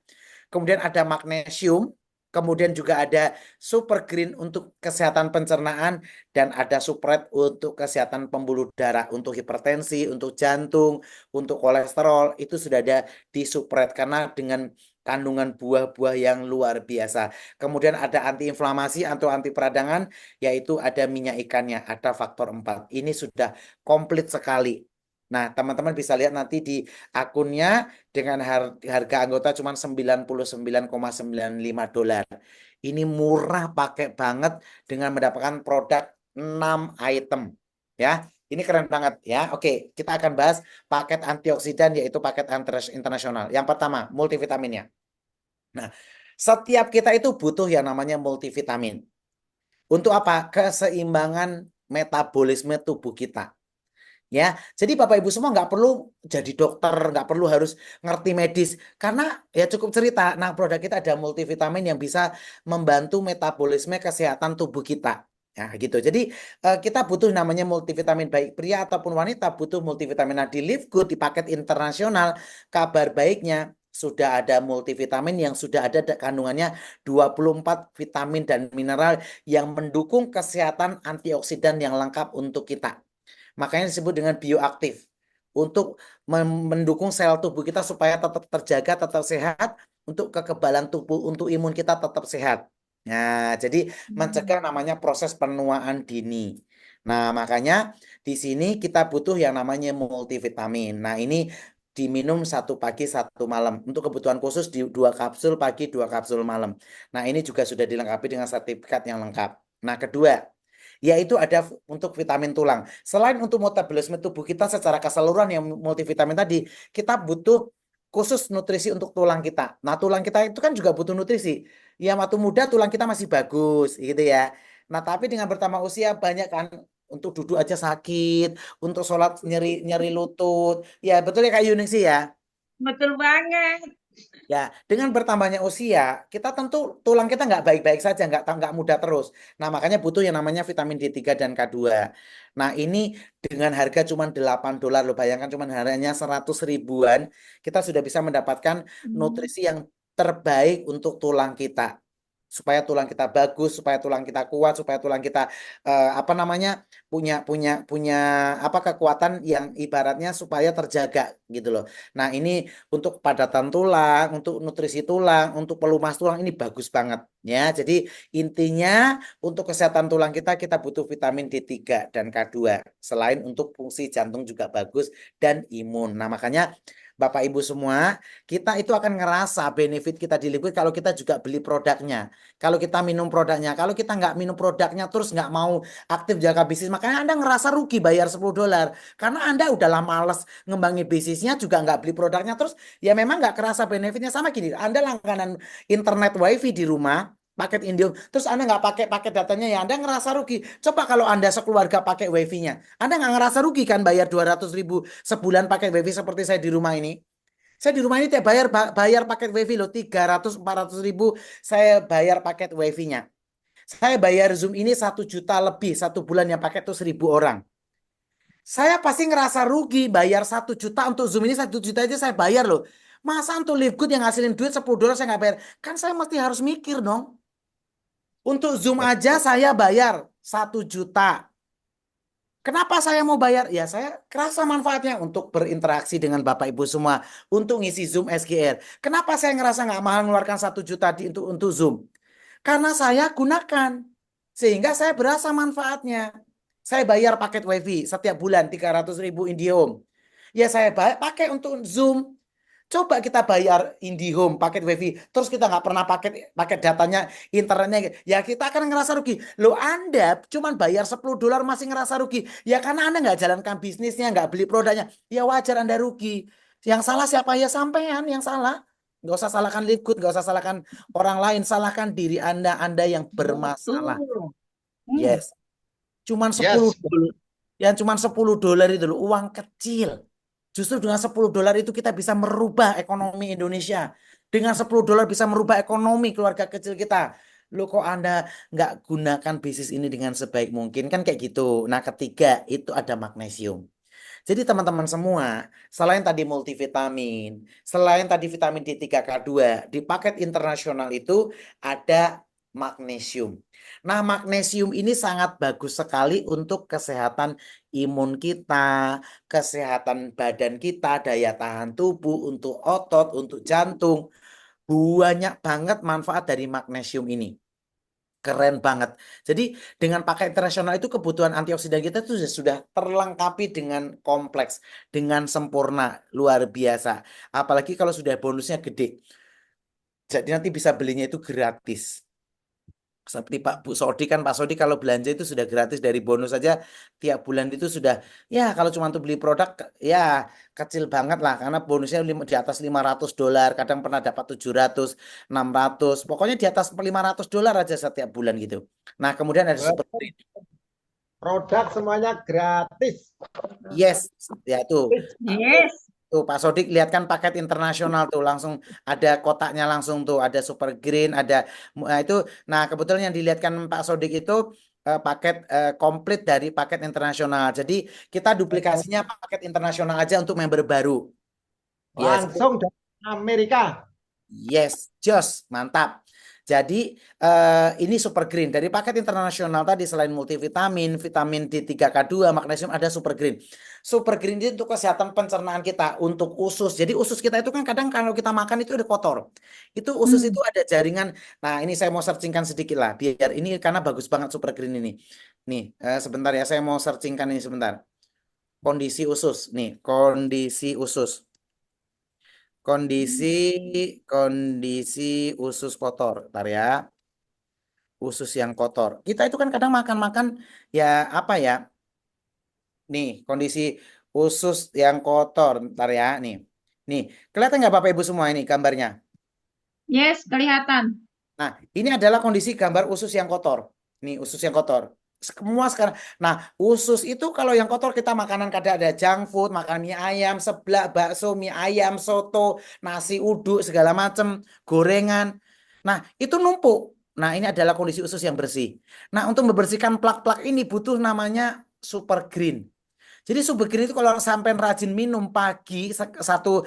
Kemudian ada magnesium. Kemudian juga ada super green untuk kesehatan pencernaan dan ada supret untuk kesehatan pembuluh darah, untuk hipertensi, untuk jantung, untuk kolesterol. Itu sudah ada di supret karena dengan kandungan buah-buah yang luar biasa. Kemudian ada antiinflamasi atau anti peradangan, yaitu ada minyak ikannya, ada faktor 4. Ini sudah komplit sekali. Nah, teman-teman bisa lihat nanti di akunnya dengan harga anggota cuma $99,95. Ini murah pakai banget dengan mendapatkan produk 6 item. Ya, ini keren banget ya. Oke, kita akan bahas paket antioksidan yaitu paket internasional. Yang pertama, multivitaminnya. Nah, setiap kita itu butuh yang namanya multivitamin. Untuk apa? Keseimbangan metabolisme tubuh kita. Ya, jadi Bapak Ibu semua nggak perlu jadi dokter, nggak perlu harus ngerti medis, karena ya cukup cerita. Nah, produk kita ada multivitamin yang bisa membantu metabolisme kesehatan tubuh kita. Nah, gitu. Jadi kita butuh namanya multivitamin, baik pria ataupun wanita butuh multivitamin. Nah, di Live Good di paket internasional, kabar baiknya sudah ada multivitamin yang sudah ada kandungannya 24 vitamin dan mineral yang mendukung kesehatan antioksidan yang lengkap untuk kita. Makanya disebut dengan bioaktif untuk mendukung sel tubuh kita supaya tetap terjaga, tetap sehat, untuk kekebalan tubuh, untuk imun kita tetap sehat. Nah, jadi mencegah namanya proses penuaan dini. Nah, makanya di sini kita butuh yang namanya multivitamin. Nah, ini diminum 1 pagi 1 malam. Untuk kebutuhan khusus di 2 kapsul pagi, 2 kapsul malam. Nah, ini juga sudah dilengkapi dengan sertifikat yang lengkap. Nah, kedua, yaitu ada untuk vitamin tulang. Selain untuk metabolisme tubuh kita secara keseluruhan yang multivitamin tadi, kita butuh khusus nutrisi untuk tulang kita. Nah, tulang kita itu kan juga butuh nutrisi. Ya, waktu muda tulang kita masih bagus, gitu ya. Nah, tapi dengan bertambah usia banyak kan untuk duduk aja sakit, untuk sholat nyeri nyeri lutut. Ya, betul ya Kak Yuning sih ya. Betul banget. Ya, dengan bertambahnya usia, kita tentu tulang kita nggak baik-baik saja, nggak muda terus. Nah, makanya butuh yang namanya vitamin D3 dan K2. Nah, ini dengan harga cuma $8 loh. Bayangkan cuma harganya 100 ribuan, kita sudah bisa mendapatkan nutrisi yang terbaik untuk tulang kita. Supaya tulang kita bagus, supaya tulang kita kuat, supaya tulang kita punya apa kekuatan yang ibaratnya supaya terjaga gitu loh. Nah, ini untuk kepadatan tulang, untuk nutrisi tulang, untuk pelumas tulang ini bagus banget ya. Jadi intinya untuk kesehatan tulang kita butuh vitamin D3 dan K2. Selain untuk fungsi jantung juga bagus dan imun. Nah, makanya Bapak Ibu semua, kita itu akan ngerasa benefit kita di Liquid kalau kita juga beli produknya. Kalau kita minum produknya, kalau kita nggak minum produknya terus nggak mau aktif jaga bisnis, makanya Anda ngerasa rugi bayar $10. Karena Anda udahlah males ngembangin bisnisnya juga nggak beli produknya, terus ya memang nggak kerasa benefitnya. Sama gini, Anda langganan internet wifi di rumah, paket Indihome, terus Anda nggak pakai paket datanya ya Anda ngerasa rugi. Coba kalau Anda sekeluarga pakai wifi-nya, Anda nggak ngerasa rugi kan bayar 200.000 sebulan pakai wifi seperti saya di rumah ini. Saya di rumah ini tiap bayar paket wifi loh 300-400 ribu saya bayar paket wifi-nya. Saya bayar Zoom ini 1 juta lebih satu bulan yang pakai tuh 1.000 orang. Saya pasti ngerasa rugi bayar 1 juta untuk Zoom ini 1 juta aja saya bayar loh. Masa untuk Livegood yang ngasilin duit $10 saya nggak bayar? Kan saya mesti harus mikir dong. Untuk Zoom aja saya bayar 1 juta. Kenapa saya mau bayar? Ya saya kerasa manfaatnya untuk berinteraksi dengan Bapak Ibu semua. Untuk ngisi Zoom SGR. Kenapa saya ngerasa nggak mahal mengeluarkan 1 juta untuk Zoom? Karena saya gunakan. Sehingga saya berasa manfaatnya. Saya bayar paket WiFi setiap bulan 300.000 Indihome. Ya saya pakai untuk Zoom. Coba kita bayar Indihome paket WiFi, terus kita nggak pernah pakai datanya, internetnya, ya kita akan ngerasa rugi. Loh Anda cuma bayar $10 masih ngerasa rugi, ya karena Anda nggak jalankan bisnisnya, nggak beli produknya, ya wajar Anda rugi. Yang salah siapa? Ya sampean yang salah. Nggak usah salahkan Liquid, nggak usah salahkan orang lain, salahkan diri Anda yang bermasalah. Betul. Yes, cuman Yes. $10, yang cuman $10 itu loh, uang kecil. Justru dengan $10 itu kita bisa merubah ekonomi Indonesia. Dengan $10 bisa merubah ekonomi keluarga kecil kita. Loh kok Anda nggak gunakan bisnis ini dengan sebaik mungkin? Kan kayak gitu. Nah ketiga itu ada magnesium. Jadi teman-teman semua, selain tadi multivitamin, selain tadi vitamin D3K2, di paket internasional itu ada magnesium. Nah, magnesium ini sangat bagus sekali untuk kesehatan imun kita, kesehatan badan kita, daya tahan tubuh, untuk otot, untuk jantung. Banyak banget manfaat dari magnesium ini. Keren banget. Jadi dengan pakai internasional itu kebutuhan antioksidan kita itu sudah terlengkapi dengan kompleks, dengan sempurna, luar biasa. Apalagi kalau sudah bonusnya gede. Jadi nanti bisa belinya itu gratis. Seperti Pak Sodi kan, Pak Sodi kalau belanja itu sudah gratis dari bonus saja tiap bulan itu sudah, ya kalau cuma untuk beli produk ya kecil banget lah karena bonusnya di atas $500, kadang pernah dapat 700, 600, pokoknya di atas $500 aja setiap bulan gitu. Nah kemudian ada super Produk semuanya gratis. yes ya tuh. Yes. Tuh Pak Sodik lihat kan paket internasional tuh langsung ada kotaknya langsung tuh ada super green ada itu. Nah kebetulan yang dilihatkan Pak Sodik itu paket komplit dari paket internasional. Jadi kita duplikasinya paket internasional aja untuk member baru. Yes, Langsung dari Amerika. yes, jos, mantap. Jadi ini super green dari paket internasional tadi selain multivitamin, vitamin D3K2, magnesium ada super green. Super green itu untuk kesehatan pencernaan kita, untuk usus. Jadi usus kita itu kan kadang kalau kita makan itu udah kotor. Itu usus itu ada jaringan. Nah, ini saya mau searchingkan sedikit lah biar ini karena bagus banget super green ini. Nih, sebentar ya saya mau searchingkan ini sebentar. Kondisi usus. Nih, kondisi usus. Kondisi usus kotor. Bentar ya. Usus yang kotor. Kita itu kan kadang makan-makan ya apa ya? Nih, kondisi usus yang kotor. Bentar ya, nih. Nih, kelihatan nggak Bapak Ibu semua ini gambarnya? Yes, kelihatan. Nah, ini adalah kondisi gambar usus yang kotor. Nih, usus yang kotor. Semua sekarang. Nah, usus itu kalau yang kotor kita makanan kadang ada junk food, makan mie ayam, seblak, bakso, mie ayam, soto, nasi uduk, segala macam, gorengan. Nah, itu numpuk. Nah, ini adalah kondisi usus yang bersih. Nah, untuk membersihkan plak-plak ini butuh namanya super green. Jadi super green itu kalau sampai rajin minum pagi satu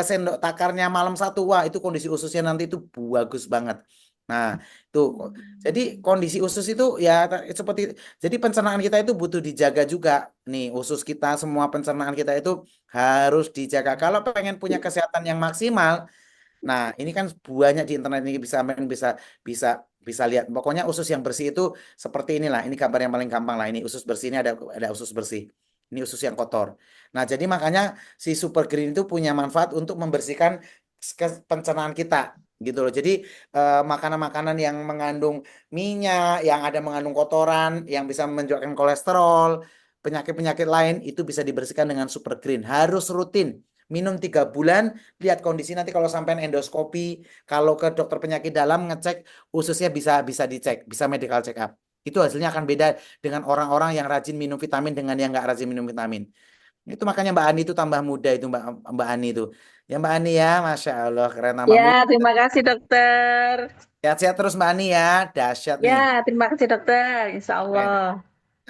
sendok takarnya malam satu, wah itu kondisi ususnya nanti itu bagus banget. Nah, itu jadi kondisi usus itu ya seperti jadi pencernaan kita itu butuh dijaga juga. Nih, usus kita semua pencernaan kita itu harus dijaga. Kalau pengen punya kesehatan yang maksimal, nah ini kan banyak di internet ini bisa bisa bisa bisa lihat. Pokoknya usus yang bersih itu seperti inilah. Ini gambar yang paling gampang lah. Ini usus bersih ini ada usus bersih. Ini usus yang kotor. Nah, jadi makanya si Super Green itu punya manfaat untuk membersihkan pencernaan kita gitu loh. Jadi makanan-makanan yang mengandung minyak, yang ada mengandung kotoran, yang bisa menyebabkan kolesterol, penyakit-penyakit lain itu bisa dibersihkan dengan Super Green. Harus rutin. Minum 3 bulan, lihat kondisi nanti kalau sampai endoskopi, kalau ke dokter penyakit dalam ngecek ususnya bisa dicek, bisa medical check up. Itu hasilnya akan beda dengan orang-orang yang rajin minum vitamin dengan yang nggak rajin minum vitamin. Itu makanya Mbak Ani itu tambah muda itu Mbak Ani itu. Ya Mbak Ani ya, Masya Allah keren tambah Ya, muda. terima kasih dokter. Sehat-sehat terus Mbak Ani ya, dahsyat nih. Ya, terima kasih dokter. Insya Keren. Allah.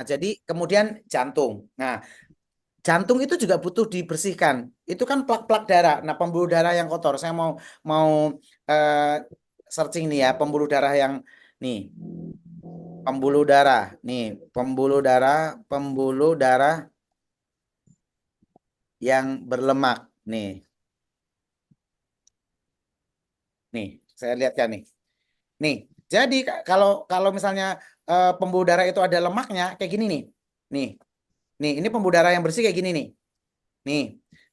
Nah, jadi kemudian jantung. Nah, jantung itu juga butuh dibersihkan. Itu kan plak-plak darah. Nah, pembuluh darah yang kotor. Saya mau eh, searching nih ya, pembuluh darah yang nih, pembuluh darah. Nih, pembuluh darah yang berlemak. Nih. Nih, saya lihatkan nih. Nih, jadi kalau kalau misalnya pembuluh darah itu ada lemaknya kayak gini nih. Nih. Nih, ini pembuluh darah yang bersih kayak gini nih. Nih.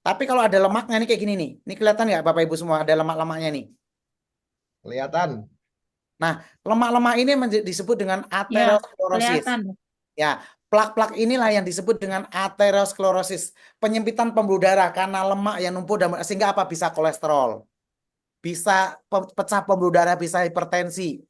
Tapi kalau ada lemaknya nih kayak gini nih. Ini kelihatan nggak Bapak Ibu semua ada lemak-lemaknya nih. Kelihatan. Nah, lemak-lemak ini disebut dengan Ya, aterosklerosis. kelihatan. Ya, plak-plak inilah yang disebut dengan aterosklerosis, penyempitan pembuluh darah karena lemak yang numpuk dan sehingga apa bisa kolesterol, bisa pecah pembuluh darah, bisa hipertensi,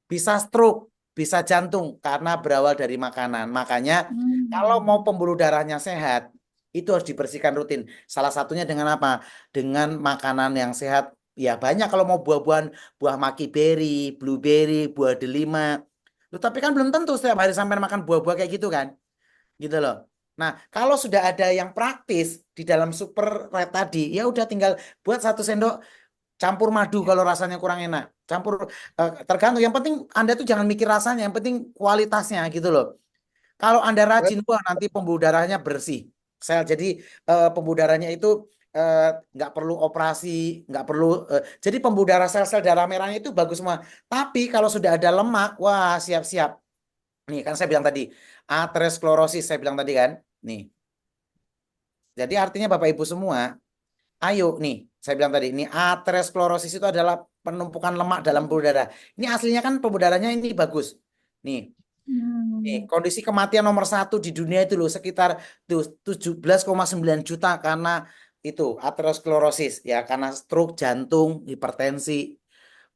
bisa stroke, bisa jantung karena berawal dari makanan. Makanya kalau mau pembuluh darahnya sehat, itu harus dibersihkan rutin. Salah satunya dengan apa? Dengan makanan yang sehat. Ya banyak kalau mau buah-buahan, buah maki berry, blueberry, buah delima. Loh, tapi kan belum tentu setiap hari sampai makan buah-buah kayak gitu kan. Gitu loh. Nah, kalau sudah ada yang praktis di dalam super red tadi, ya udah tinggal buat 1 sendok campur madu kalau rasanya kurang enak. Campur tergantung. Yang penting Anda tuh jangan mikir rasanya, yang penting kualitasnya gitu loh. Kalau Anda rajin, wah nanti pembuluh darahnya bersih. Jadi pembuluh darahnya itu nggak perlu operasi, nggak perlu. Jadi pembuluh darah sel-sel darah merahnya itu bagus semua. Tapi kalau sudah ada lemak, wah siap-siap. Nih kan saya bilang tadi, aterosklerosis saya bilang tadi kan. Nih. Jadi artinya Bapak Ibu semua, ayo nih, saya bilang tadi, ini aterosklerosis itu adalah penumpukan lemak dalam pembuluh darah. Ini aslinya kan pembuluh darahnya ini bagus. Nih, nih kondisi kematian nomor 1 di dunia itu loh sekitar tuh 17,9 juta karena itu aterosklerosis ya karena stroke, jantung, hipertensi.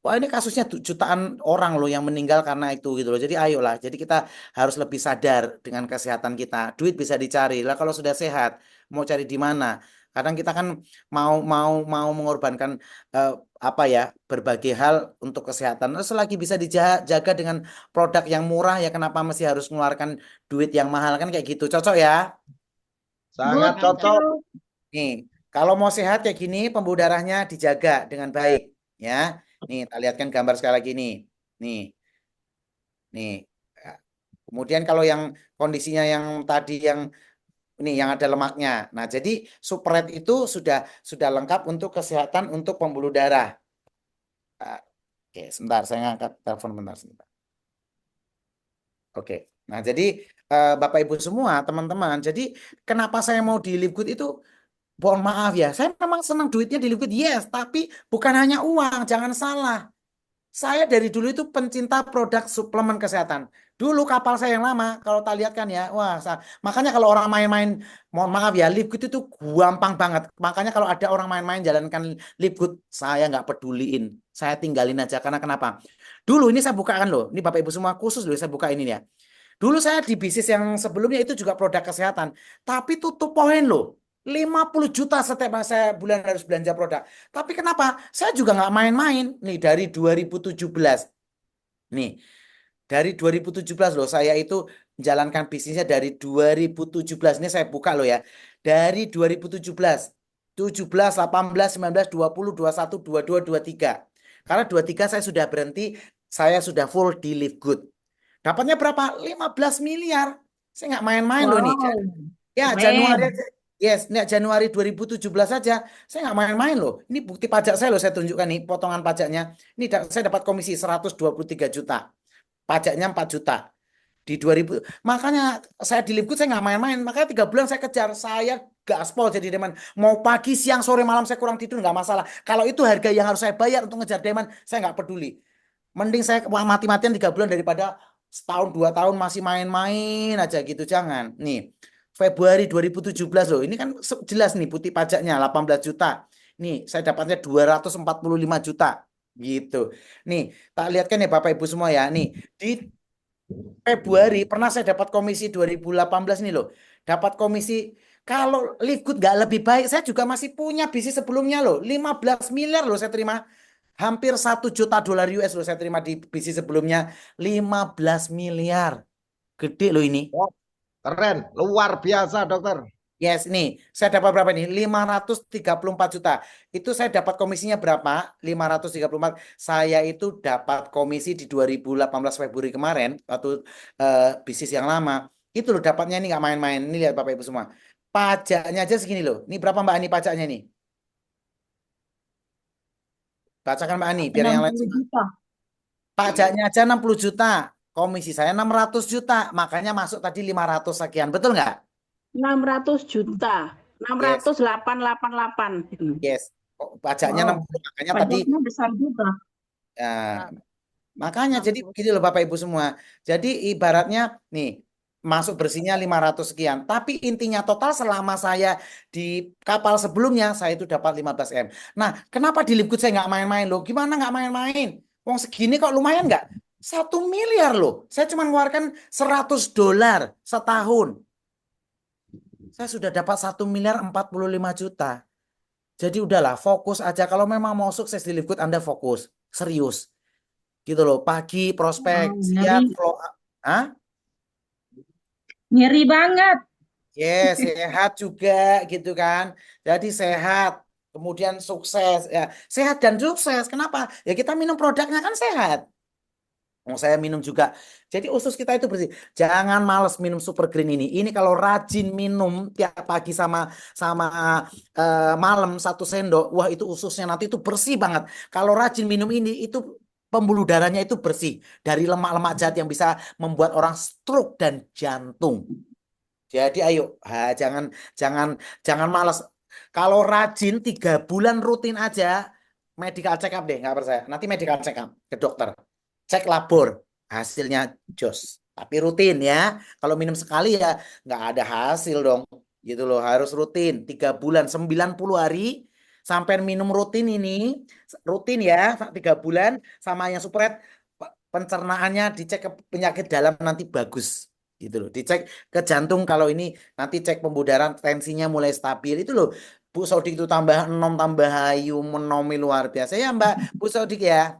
Wah ini kasusnya jutaan orang loh yang meninggal karena itu gitu loh. Jadi ayolah, jadi kita harus lebih sadar dengan kesehatan kita. Duit bisa dicari lah kalau sudah sehat. Mau cari di mana? Kadang kita kan mau mengorbankan eh, apa ya berbagai hal untuk kesehatan. Nah, selagi bisa dijaga dengan produk yang murah ya kenapa mesti harus mengeluarkan duit yang mahal kan kayak gitu. Cocok ya? Sangat cocok. Nih, kalau mau sehat kayak gini, pembuluh darahnya dijaga dengan baik, ya. Nih, kita lihatkan gambar sekali lagi nih. Nih. Ya. Kemudian kalau yang kondisinya yang tadi yang ini yang ada lemaknya. Nah, jadi Superred itu sudah lengkap untuk kesehatan untuk pembuluh darah. Nah, oke, sebentar, saya ngangkat telepon bentar sebentar. Oke. Nah, jadi Bapak Ibu semua, teman-teman, jadi kenapa saya mau di Live Good itu mohon maaf ya, saya memang senang duitnya di Liquid, yes, tapi bukan hanya uang, jangan salah. Saya dari dulu itu pencinta produk suplemen kesehatan. Dulu kapal saya yang lama, kalau tak lihat kan ya, wah, makanya kalau orang main-main, mohon maaf ya, Liquid itu gampang banget. Makanya kalau ada orang main-main jalankan Liquid, saya nggak peduliin, saya tinggalin aja. Karena kenapa? Dulu ini saya bukakan loh, ini Bapak Ibu semua khusus loh saya buka ini ya. Dulu saya di bisnis yang sebelumnya itu juga produk kesehatan, tapi tutup poin loh. 50 juta setiap saya bulan harus belanja produk. Tapi kenapa? Saya juga nggak main-main. Nih dari 2017. Nih, dari 2017 loh saya itu menjalankan bisnisnya dari 2017. Ini saya buka loh ya. Dari 2017. 17, 18, 19, 20, 21, 22, 23. Karena 23 saya sudah berhenti, saya sudah full di Live Good. Dapatnya berapa? 15 miliar. Saya nggak main-main loh nih. Wow, Ya, keren. Januari aja. Yes, ini Januari 2017 saja. Saya nggak main-main loh. Ini bukti pajak saya loh, saya tunjukkan nih potongan pajaknya. Ini saya dapat komisi 123 juta. Pajaknya 4 juta. Di 2000, makanya saya di Lipgut saya nggak main-main. Makanya 3 bulan saya kejar, saya gaspol jadi Demand. Mau pagi, siang, sore, malam saya kurang tidur nggak masalah. Kalau itu harga yang harus saya bayar untuk ngejar Demand, saya nggak peduli. Mending saya mati-matian 3 bulan daripada setahun 2 tahun masih main-main aja gitu. Jangan. Nih, Februari 2017 loh. Ini kan jelas nih putih pajaknya 18 juta. Nih, saya dapatnya 245 juta gitu. Nih, tak lihatkan ya Bapak Ibu semua ya. Nih, di Februari pernah saya dapat komisi 2018 nih loh. Dapat komisi, kalau Livegood nggak lebih baik, saya juga masih punya bisnis sebelumnya loh. 15 miliar loh saya terima. Hampir 1 juta dolar US loh saya terima di bisnis sebelumnya. 15 miliar. Gede loh ini. Oh, keren, luar biasa dokter. Yes, nih. Saya dapat berapa nih? 534 juta. Itu saya dapat komisinya berapa? 534. Saya itu dapat komisi di 2018 Februari kemarin waktu bisnis yang lama. Itu loh dapatnya ini nggak main-main. Ini lihat Bapak Ibu semua. Pajaknya aja segini loh. Ini berapa Mbak Ani pajaknya nih? Bacakan Mbak Ani biar yang lain 60 semua. juta. Pajaknya aja 60 juta. Komisi saya 600 juta. Makanya masuk tadi 500 sekian. Betul nggak? 600 juta. Yes. 608,88. Yes. Pajaknya Wow, 60. Makanya tadi pajaknya besar juga. ya, makanya jadi 60. begini loh Bapak Ibu semua. Jadi ibaratnya nih masuk bersihnya 500 sekian. Tapi intinya total selama saya di kapal sebelumnya saya itu dapat 15 M. Nah, kenapa di Lipgut saya nggak main-main loh? Gimana nggak main-main? Wong segini kok lumayan nggak? 1 miliar loh. Saya cuma mengeluarkan 100 dolar setahun. Saya sudah dapat 1 miliar 45 juta. Jadi udahlah fokus aja. Kalau memang mau sukses di Lipgut Anda fokus. Serius. Gitu loh, pagi prospek, Wow, siang ngeri, flow up. Hah? ngeri banget. Yes, sehat juga gitu kan. Jadi sehat, kemudian sukses ya. Sehat dan sukses. Kenapa? Ya kita minum produknya kan sehat. Oh, saya minum juga. Jadi usus kita itu bersih. Jangan males minum Super Green ini. Ini kalau rajin minum tiap pagi sama sama malam 1 sendok, wah itu ususnya nanti itu bersih banget. Kalau rajin minum ini itu pembuluh darahnya itu bersih dari lemak-lemak jahat yang bisa membuat orang stroke dan jantung. Jadi ayo, jangan jangan jangan malas. Kalau rajin 3 bulan rutin aja, medical check up deh, nggak percaya. Nanti medical check up ke dokter, cek labor, hasilnya jos. Tapi rutin ya. Kalau minum sekali ya nggak ada hasil dong. Gitu loh, harus rutin 3 bulan, 90 hari sampai minum rutin ini, rutin ya 3 bulan sama yang supret pencernaannya dicek ke penyakit dalam nanti bagus gitu loh. Dicek ke jantung kalau ini nanti cek pembuluh tensinya mulai stabil itu loh. Bu Sodik itu tambah enom tambah hayu menomi luar biasa ya Mbak Bu Sodik ya.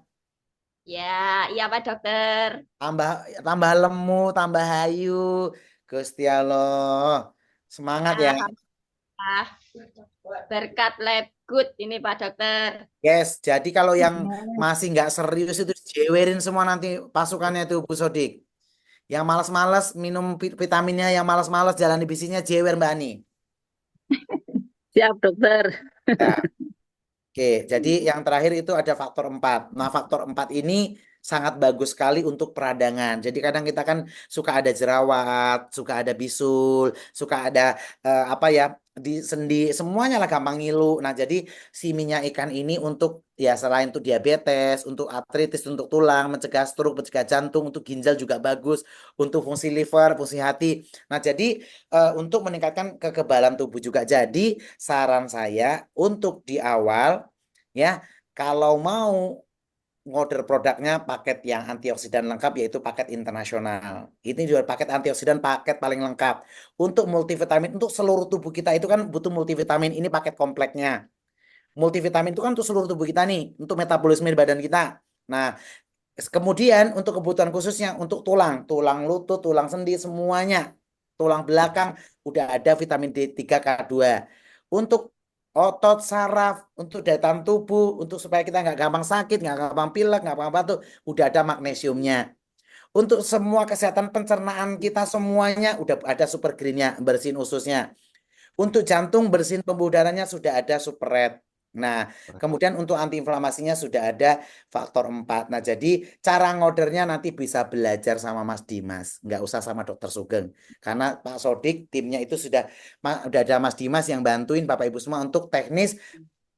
Ya, iya Pak Dokter. Tambah tambah lemu, tambah hayu. Gusti Allah. Semangat ya. Alhamdulillah. Berkat Lab Good ini Pak Dokter. Yes, jadi kalau yang masih nggak serius itu jewerin semua nanti pasukannya itu Bu Sodik. Yang malas-malas minum vitaminnya, yang malas-malas jalani bisnisnya jewer Mbak Ani. Siap, dokter. Ya. Oke, jadi yang terakhir itu ada faktor 4. Nah, faktor 4 ini sangat bagus sekali untuk peradangan. Jadi kadang kita kan suka ada jerawat, suka ada bisul, suka ada apa ya, di sendi, semuanya lah gampang ngilu. Nah, jadi si minyak ikan ini untuk ya selain untuk diabetes, untuk artritis, untuk tulang, mencegah stroke, mencegah jantung, untuk ginjal juga bagus, untuk fungsi liver, fungsi hati. Nah, jadi untuk meningkatkan kekebalan tubuh juga. Jadi saran saya untuk di awal ya kalau mau ngorder produknya paket yang antioksidan lengkap yaitu paket internasional. Ini juga paket antioksidan paket paling lengkap. Untuk multivitamin untuk seluruh tubuh kita itu kan butuh multivitamin ini paket kompleknya. Multivitamin itu kan untuk seluruh tubuh kita nih, untuk metabolisme di badan kita. Nah, kemudian untuk kebutuhan khususnya untuk tulang, tulang lutut, tulang sendi semuanya. Tulang belakang udah ada vitamin D3 K2. Untuk otot saraf, untuk daya tahan tubuh, untuk supaya kita nggak gampang sakit, nggak gampang pilek, nggak gampang batuk, udah ada magnesiumnya. Untuk semua kesehatan pencernaan kita semuanya udah ada super greennya, bersihin ususnya. Untuk jantung bersihin pembuluh darahnya sudah ada super red. Nah, kemudian untuk antiinflamasinya sudah ada faktor 4. Nah, jadi cara ngordernya nanti bisa belajar sama Mas Dimas, nggak usah sama Dokter Sugeng. Karena Pak Sodik timnya itu sudah ada Mas Dimas yang bantuin Bapak Ibu semua untuk teknis.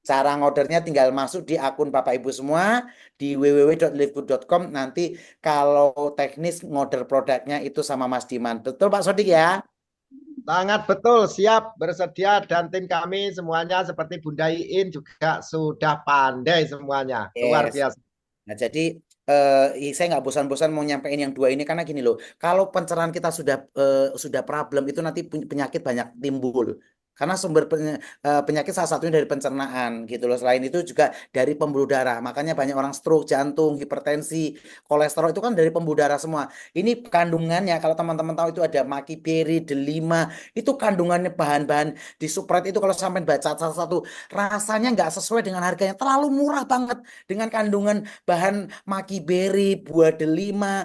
Cara ngordernya tinggal masuk di akun Bapak Ibu semua di www.livegood.com. Nanti kalau teknis ngorder produknya itu sama Mas Diman. Betul Pak Sodik ya? Sangat betul, siap, bersedia, dan tim kami semuanya seperti Bunda Iin juga sudah pandai semuanya. Luar Yes. biasa. Nah, jadi saya nggak bosan-bosan mau nyampein yang dua ini karena gini loh, kalau pencernaan kita sudah problem itu nanti penyakit banyak timbul. Karena sumber penyakit salah satunya dari pencernaan gitu loh. Selain itu juga dari pembuluh darah. Makanya banyak orang stroke, jantung, hipertensi, kolesterol itu kan dari pembuluh darah semua. Ini kandungannya kalau teman-teman tahu itu ada maki berry, delima, itu kandungannya bahan-bahan di Supret itu kalau sampai baca satu-satu rasanya nggak sesuai dengan harganya, terlalu murah banget dengan kandungan bahan maki berry, buah delima,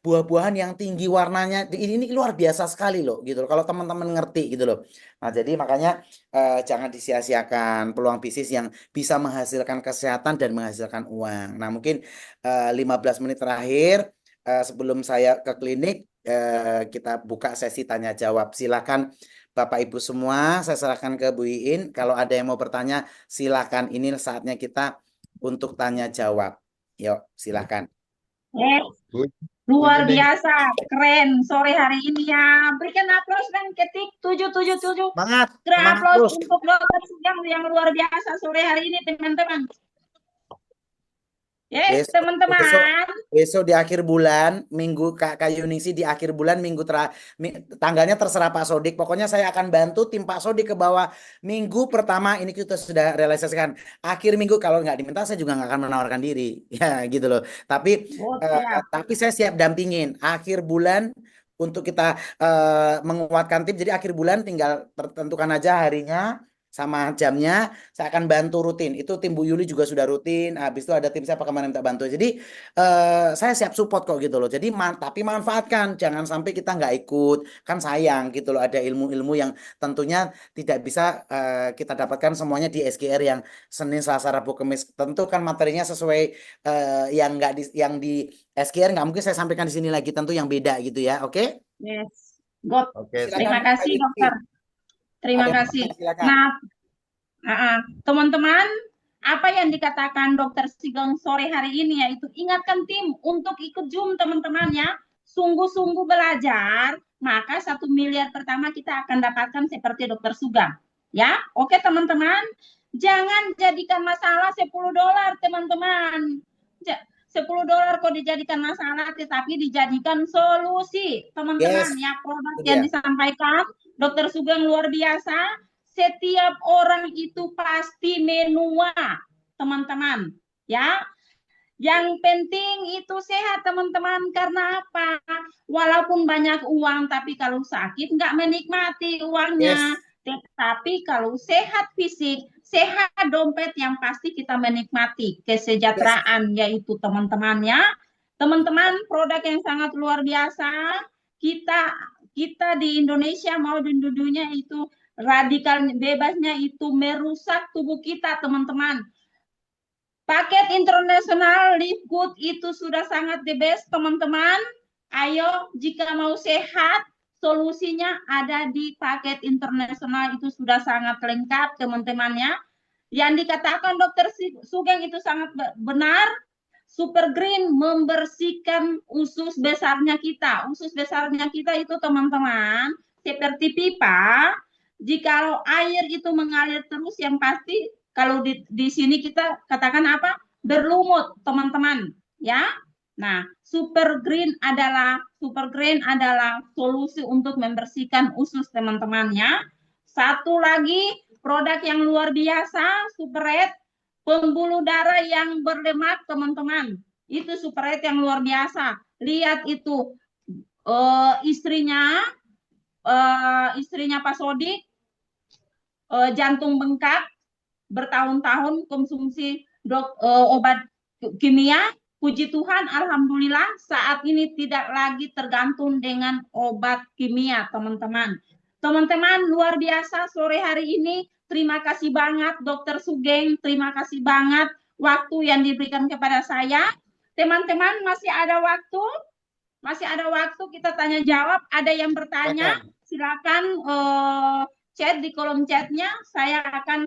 buah-buahan yang tinggi warnanya ini luar biasa sekali loh gitu loh kalau teman-teman ngerti gitu loh. Nah, jadi makanya jangan disia-siakan peluang bisnis yang bisa menghasilkan kesehatan dan menghasilkan uang. Nah, mungkin 15 menit terakhir sebelum saya ke klinik kita buka sesi tanya jawab. Silakan Bapak Ibu semua, saya serahkan ke Bu Iin. Kalau ada yang mau bertanya, silakan. Ini saatnya kita untuk tanya jawab. Yuk, silakan. Bu, Luar Bu Yuning, biasa, keren sore hari ini ya. Berikan aplaus dan ketik 777. Semangat, Keren semangat aplaus terus. untuk Dokter Sugeng yang luar biasa sore hari ini teman-teman. Yes, Besok, teman-teman. besok di akhir bulan, minggu Kak Yuningsi di akhir bulan, tanggalnya terserah Pak Sodik. Pokoknya saya akan bantu tim Pak Sodik ke bawah. Minggu pertama ini kita sudah realisasikan. Akhir minggu kalau nggak diminta saya juga nggak akan menawarkan diri. Ya gitu loh. Oh, siap. Tapi saya siap dampingin. Akhir bulan untuk kita menguatkan tim. Jadi akhir bulan tinggal tertentukan aja harinya sama jamnya, saya akan bantu rutin. Itu tim Bu Yuli juga sudah rutin. Habis itu ada tim siapa kemarin minta bantu. Jadi saya siap support kok gitu loh. Jadi tapi manfaatkan, jangan sampai kita nggak ikut. Kan sayang gitu loh. Ada ilmu-ilmu yang tentunya tidak bisa kita dapatkan semuanya di SGR yang Senin, Selasa, Rabu, Kamis. Tentu kan materinya sesuai yang di SGR nggak mungkin saya sampaikan di sini lagi. Tentu yang beda gitu ya. Oke? Yes. God. oke, Terima Silakan, kasih, Kak Yuningsi. dokter. Terima Ada yang kasih. bertanya, silakan. Nah, teman-teman, apa yang dikatakan Dokter Sugeng sore hari ini yaitu ingatkan tim untuk ikut Zoom teman-teman ya. Sungguh-sungguh belajar, maka 1 miliar pertama kita akan dapatkan seperti Dokter Sugeng. Ya, oke teman-teman. Jangan jadikan masalah $10 teman-teman. $10 kok dijadikan masalah, tetapi dijadikan solusi teman-teman. Yes, Ya, produk itu yang dia. disampaikan Dokter Sugeng luar biasa. Setiap orang itu pasti menua, teman-teman. Ya, yang penting itu sehat, teman-teman. Karena apa? Walaupun banyak uang, tapi kalau sakit nggak menikmati uangnya. Yes. Tetapi kalau sehat fisik, sehat dompet, yang pasti kita menikmati kesejahteraan, yaitu teman-temannya. Teman-teman, produk yang sangat luar biasa. Kita di Indonesia mau di dunia itu radikal bebasnya itu merusak tubuh kita, teman-teman. Paket internasional Livegood itu sudah sangat the best, teman-teman. Ayo, jika mau sehat, solusinya ada di paket internasional, itu sudah sangat lengkap, teman-temannya. Yang dikatakan Dokter Sugeng itu sangat benar. Super Green membersihkan usus besarnya kita. Usus besarnya kita itu, teman-teman, seperti pipa. Jika air itu mengalir terus, yang pasti kalau di sini kita katakan apa? Berlumut, teman-teman, ya. Nah, Super Green adalah solusi untuk membersihkan usus, teman-teman, ya. Satu lagi produk yang luar biasa, Super Red, pembuluh darah yang berlemak, teman-teman. Itu Super Red yang luar biasa. Lihat itu istrinya Pak Sodik, jantung bengkak, bertahun-tahun konsumsi obat kimia. Puji Tuhan, alhamdulillah saat ini tidak lagi tergantung dengan obat kimia, teman-teman. Teman-teman, luar biasa sore hari ini. terima kasih banget Dokter Sugeng, terima kasih banget waktu yang diberikan kepada saya. Teman-teman masih ada waktu? Masih ada waktu kita tanya jawab. Ada yang bertanya? Silakan chat di kolom chatnya. Saya akan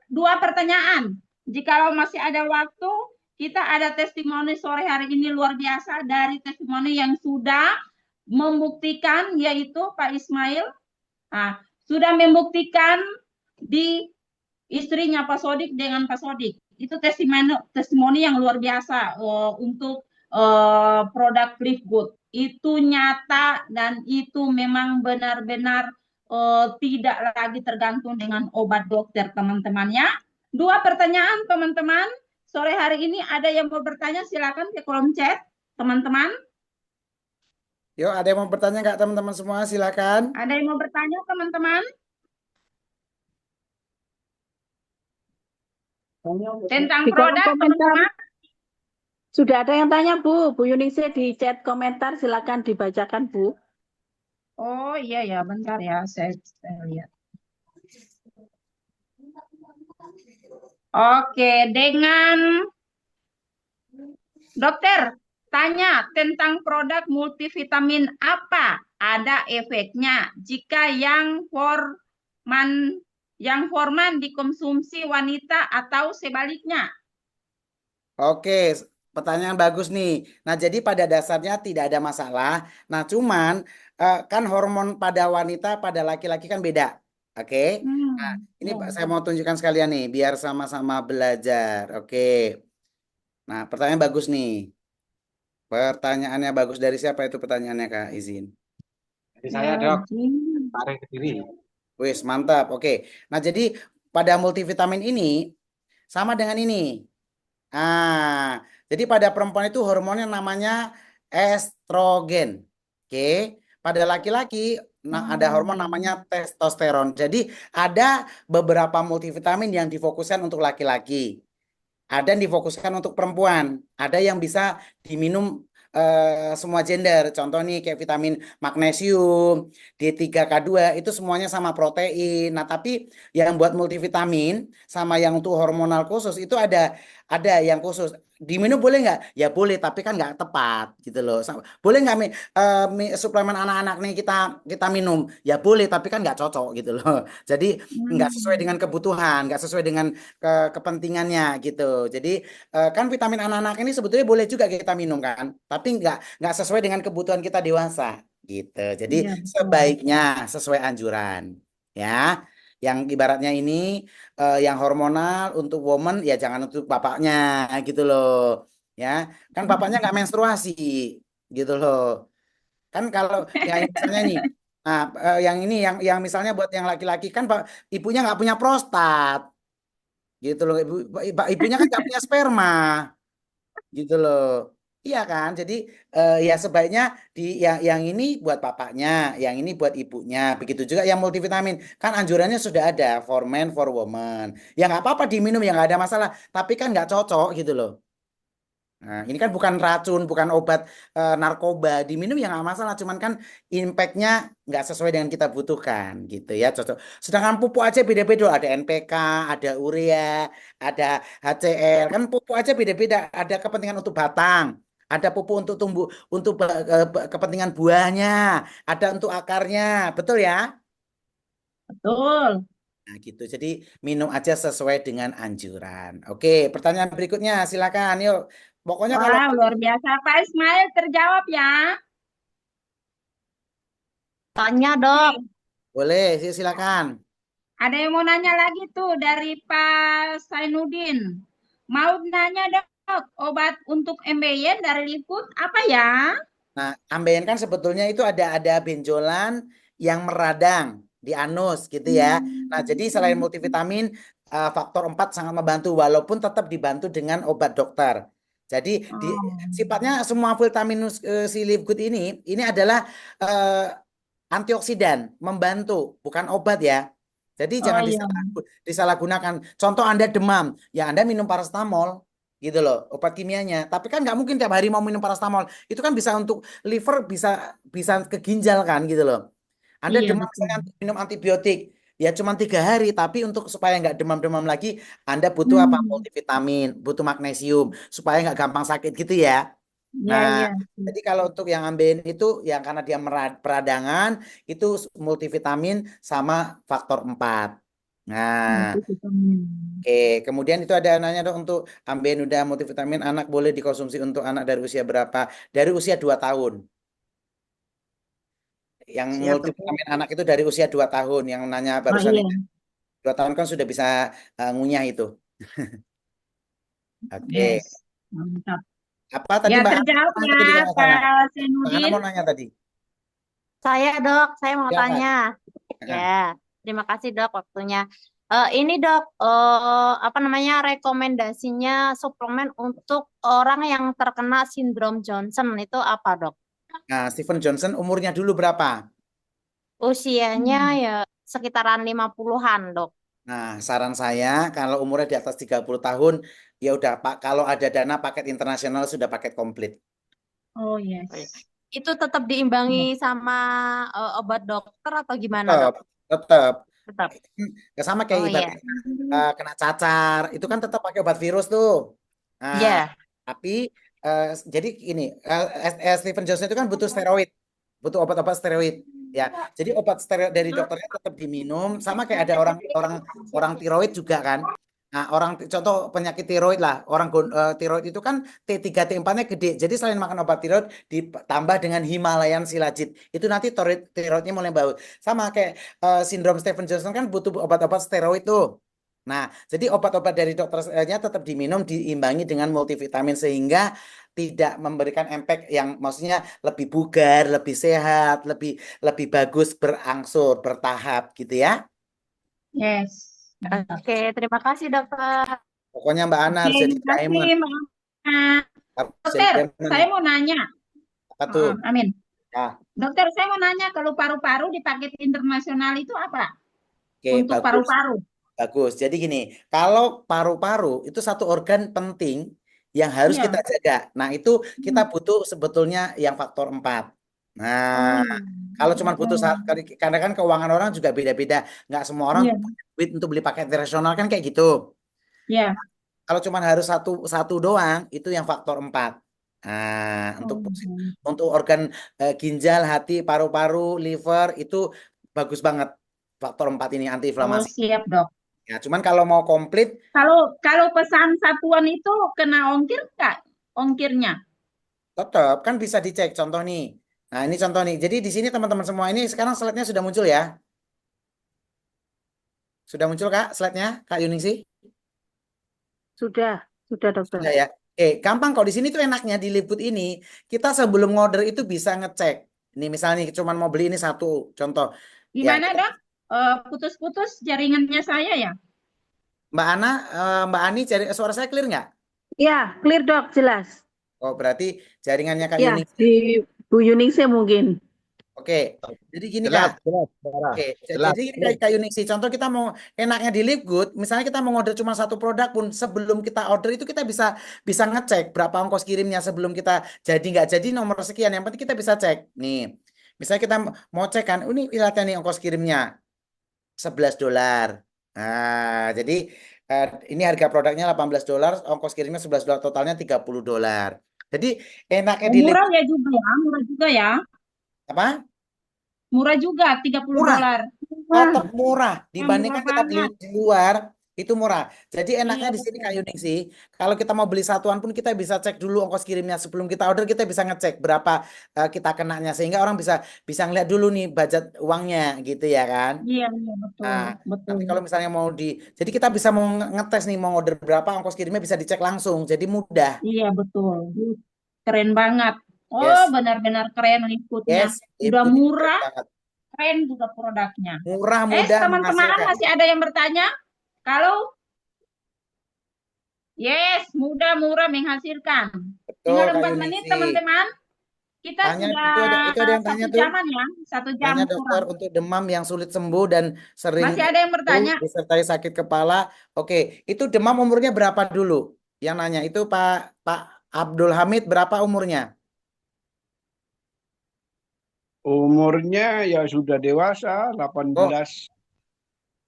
2 pertanyaan. Jikalau masih ada waktu, kita ada testimoni sore hari ini luar biasa dari testimoni yang sudah membuktikan, yaitu Pak Ismail. Nah, sudah membuktikan di istrinya Pak Sodik dengan Pak Sodik. Itu testimoni yang luar biasa untuk produk Live Good. Itu nyata dan itu memang benar-benar tidak lagi tergantung dengan obat dokter, teman-teman ya. 2 pertanyaan, teman-teman. Sore hari ini ada yang mau bertanya, silakan ke kolom chat, teman-teman. Yuk, ada yang mau bertanya nggak teman-teman semua? Silakan. Ada yang mau bertanya, teman-teman? Tentang Di kolom produk, komentar. teman-teman. Sudah ada yang tanya, Bu. Bu Yuningsih di chat komentar, silakan dibacakan, Bu. Oh iya ya, bentar ya, saya lihat. Oke, dengan dokter tanya tentang produk multivitamin apa ada efeknya jika yang forman dikonsumsi wanita atau sebaliknya. Oke, pertanyaan bagus nih. Nah, jadi pada dasarnya tidak ada masalah. Nah, cuman kan hormon pada wanita pada laki-laki kan beda. Oke. Nah, ini saya mau tunjukkan sekalian nih biar sama-sama belajar. Oke. Nah, pertanyaan bagus nih. Pertanyaannya bagus dari siapa itu pertanyaannya, Kak? Izin. Dari saya, Dok. Pak Arif Kediri. Wis, mantap. Oke. Nah, jadi pada multivitamin ini sama dengan ini. Jadi pada perempuan itu hormonnya namanya estrogen. Oke. Pada laki-laki ada hormon namanya testosteron. Jadi ada beberapa multivitamin yang difokuskan untuk laki-laki. Ada yang difokuskan untuk perempuan. Ada yang bisa diminum semua gender. Contoh nih kayak vitamin magnesium, D3K2 itu semuanya sama protein. Nah, tapi yang buat multivitamin sama yang untuk hormonal khusus itu ada yang khusus. Diminum boleh nggak? Ya boleh, tapi kan nggak tepat gitu loh. Boleh nggak suplemen anak-anak nih kita minum? Ya boleh, tapi kan nggak cocok gitu loh. Jadi nggak sesuai dengan kebutuhan, nggak sesuai dengan kepentingannya gitu. Jadi kan vitamin anak-anak ini sebetulnya boleh juga kita minum kan, tapi nggak sesuai dengan kebutuhan kita dewasa gitu. Jadi sebaiknya sesuai anjuran ya. Yang ibaratnya ini yang hormonal untuk woman ya jangan untuk bapaknya gitu loh ya. Kan bapaknya nggak menstruasi gitu loh. Kan kalau ya misalnya nih yang ini yang misalnya buat yang laki-laki kan ibunya nggak punya prostat gitu loh. Ibunya kan nggak punya sperma gitu loh. Iya kan, jadi ya sebaiknya yang ini buat bapaknya, yang ini buat ibunya, begitu juga yang multivitamin. Kan anjurannya sudah ada for men, for woman. Ya nggak apa-apa diminum, ya nggak ada masalah. Tapi kan nggak cocok gitu loh. Nah, ini kan bukan racun, bukan obat narkoba. Diminum ya nggak masalah, cuman kan impactnya nggak sesuai dengan kita butuhkan gitu ya, cocok. Sedangkan pupuk aja beda-beda, ada NPK, ada urea, ada HCl. Kan pupuk aja beda-beda, ada kepentingan untuk batang. Ada pupuk untuk tumbuh, untuk kepentingan buahnya, ada untuk akarnya, betul ya? Betul. Nah, gitu. Jadi minum aja sesuai dengan anjuran. Oke, pertanyaan berikutnya silakan. Yuk. Pokoknya kalau Wah, luar biasa. Pak Ismail terjawab ya. Tanya, Dok. boleh, silakan. Ada yang mau nanya lagi tuh dari Pak Sainuddin. Mau nanya dok, obat untuk ambeien dari Live Good apa ya? Nah, ambeien kan sebetulnya itu ada benjolan yang meradang di anus gitu ya. Nah, jadi selain multivitamin, faktor 4 sangat membantu walaupun tetap dibantu dengan obat dokter. Jadi sifatnya semua vitamin si Live Good ini adalah antioksidan, membantu, bukan obat ya. Jadi jangan disalahgunakan. Contoh Anda demam, ya Anda minum paracetamol gitu loh, obat kimianya. Tapi kan nggak mungkin tiap hari mau minum paracetamol. Itu kan bisa untuk liver, bisa ke ginjal kan gitu loh. Anda demam misalnya minum antibiotik, ya cuma 3 hari, tapi untuk supaya nggak demam-demam lagi, Anda butuh apa? Multivitamin, butuh magnesium, supaya nggak gampang sakit gitu ya. Ya, Nah, ya. jadi kalau untuk yang ambeien itu, yang karena dia peradangan, itu multivitamin sama faktor 4. Nah, Multivitamin. oke. Kemudian itu ada nanya dong, untuk ambeien udah multivitamin, anak boleh dikonsumsi untuk anak dari usia berapa? Dari usia 2 tahun. Yang Siap, Dok. multivitamin anak itu dari usia 2 tahun. Yang nanya Oh barusan iya, ini, 2 tahun kan sudah bisa ngunyah itu. Oke. yes. Mantap. Apa tadi Ya, Mbak Ana terjawab nanya ya, tadi kalau nggak salah? Pak Mbak Ana Senudin. mau nanya tadi. Saya dok, saya mau Silakan. tanya. Nah, Ya, terima kasih dok waktunya. Ini dok, apa namanya rekomendasinya suplemen untuk orang yang terkena sindrom Johnson itu apa dok? Nah, Steven Johnson umurnya dulu berapa? Usianya ya sekitaran 50-an dok. Nah, saran saya kalau umurnya di atas 30 tahun, ya udah Pak, kalau ada dana paket internasional sudah paket komplit. Oh Oh, ya. yes. Itu tetap diimbangi sama obat dokter atau gimana Tetap, dok? tetap. Tetap. Ya sama kayak Oh ibaratnya iya. kena cacar, itu kan tetap pakai obat virus tuh. Nah, Ya. tapi jadi ini Steven Johnson itu kan butuh steroid, butuh obat-obat steroid. Ya, jadi obat steroid dari dokternya tetap diminum, sama kayak ada orang tiroid juga kan. Nah, contoh penyakit tiroid lah, tiroid itu kan T3 T4-nya gede. Jadi selain makan obat tiroid ditambah dengan Himalayan Silajit. Itu nanti tiroidnya mulai bagus. Sama kayak sindrom Stephen Johnson kan butuh obat-obat steroid tuh. Nah, jadi obat-obat dari dokternya tetap diminum diimbangi dengan multivitamin sehingga tidak memberikan impact yang maksudnya lebih bugar, lebih sehat, lebih lebih bagus berangsur, bertahap gitu ya. Yes. Mantap. Oke, terima kasih dokter. Pokoknya Mbak Ana Oke, harus jadi terima kasih, diamond, Mbak Ana. harus jadi Dokter, diamond. saya mau nanya. Apa tuh? Amin. Nah, Dokter, saya mau nanya, kalau paru-paru di paket internasional itu apa? oke, Untuk bagus. paru-paru. Bagus. Jadi gini, kalau paru-paru itu satu organ penting yang harus Iya. kita jaga. Nah, itu kita butuh sebetulnya yang faktor 4. Nah, Oh. kalau cuma butuh karena kan keuangan orang juga beda-beda. Nggak semua orang Iya. punya duit untuk beli paket internasional kan kayak gitu. Iya. Kalau cuma harus satu doang, itu yang faktor 4. Nah, untuk organ ginjal, hati, paru-paru, liver itu bagus banget faktor 4 ini Oh, antiinflamasi. siap, Dok. Ya, cuman kalau mau komplit Kalau pesan satuan itu kena ongkir nggak? Ongkirnya? tetap kan bisa dicek contoh nih. Nah, ini contoh nih. Jadi di sini teman-teman semua ini sekarang slide-nya sudah muncul ya. Sudah muncul Kak slide-nya, Kak Yuningsi? Sudah dokter. Sudah ya. Gampang kok di sini tuh enaknya di Liput ini kita sebelum order itu bisa ngecek. Ini misalnya cuman mau beli ini satu contoh. Ya, Gimana, Dok? Putus-putus jaringannya saya ya? Mbak Ana, Mbak Ani, suara saya clear nggak? Ya, clear dok, jelas. Oh, berarti jaringannya Kak Ya, Yuningsi. di Bu Yuningsi mungkin. Oke, jadi gini Jelas, Kak. jelas, Sarah. Oke, Jelas. jadi kayak Unixi, contoh kita mau enaknya di Live Good, misalnya kita mau order cuma satu produk pun, sebelum kita order itu kita bisa bisa ngecek berapa ongkos kirimnya sebelum kita jadi nggak jadi nomor sekian. Yang penting kita bisa cek. Nih, misalnya kita mau cek kan, ini lihatnya nih ongkos kirimnya $11. Nah, jadi ini harga produknya $18, ongkos kirimnya $11, totalnya $30. Jadi enaknya di Live Murah ya juga ya, murah juga ya. apa? Murah juga, $30. Murah. Tetap murah Murah dibandingkan kita beli banget. di luar, itu murah. Jadi enaknya Iya, di sini Kak betul. Yuning sih, kalau kita mau beli satuan pun kita bisa cek dulu ongkos kirimnya sebelum kita order, kita bisa ngecek berapa kita kenanya sehingga orang bisa bisa ngeliat dulu nih budget uangnya gitu ya kan. Iya, iya, betul, Nah, betul. nanti kalau misalnya jadi kita bisa mau ngetes nih mau order berapa ongkos kirimnya bisa dicek langsung. Jadi mudah. Iya, betul. Keren banget. Oh, Yes. benar-benar keren liputnya. Yes, Udah itu murah, banget. keren juga produknya. Murah, mudah, Teman-teman menghasilkan. masih ada yang bertanya? Kalau yes, mudah, murah, menghasilkan. Betul, Tinggal Kak 4 menit, Yuningsi. teman-teman. Kita Tanya, sudah itu ada yang tanya 1 tuh. jaman ya, 1 jam Tanya dokter kurang. untuk demam yang sulit sembuh dan sering Masih ada yang bertanya? disertai sakit kepala. Oke, itu demam umurnya berapa dulu? Yang nanya itu Pak Abdul Hamid berapa umurnya? Umurnya ya sudah dewasa, 18.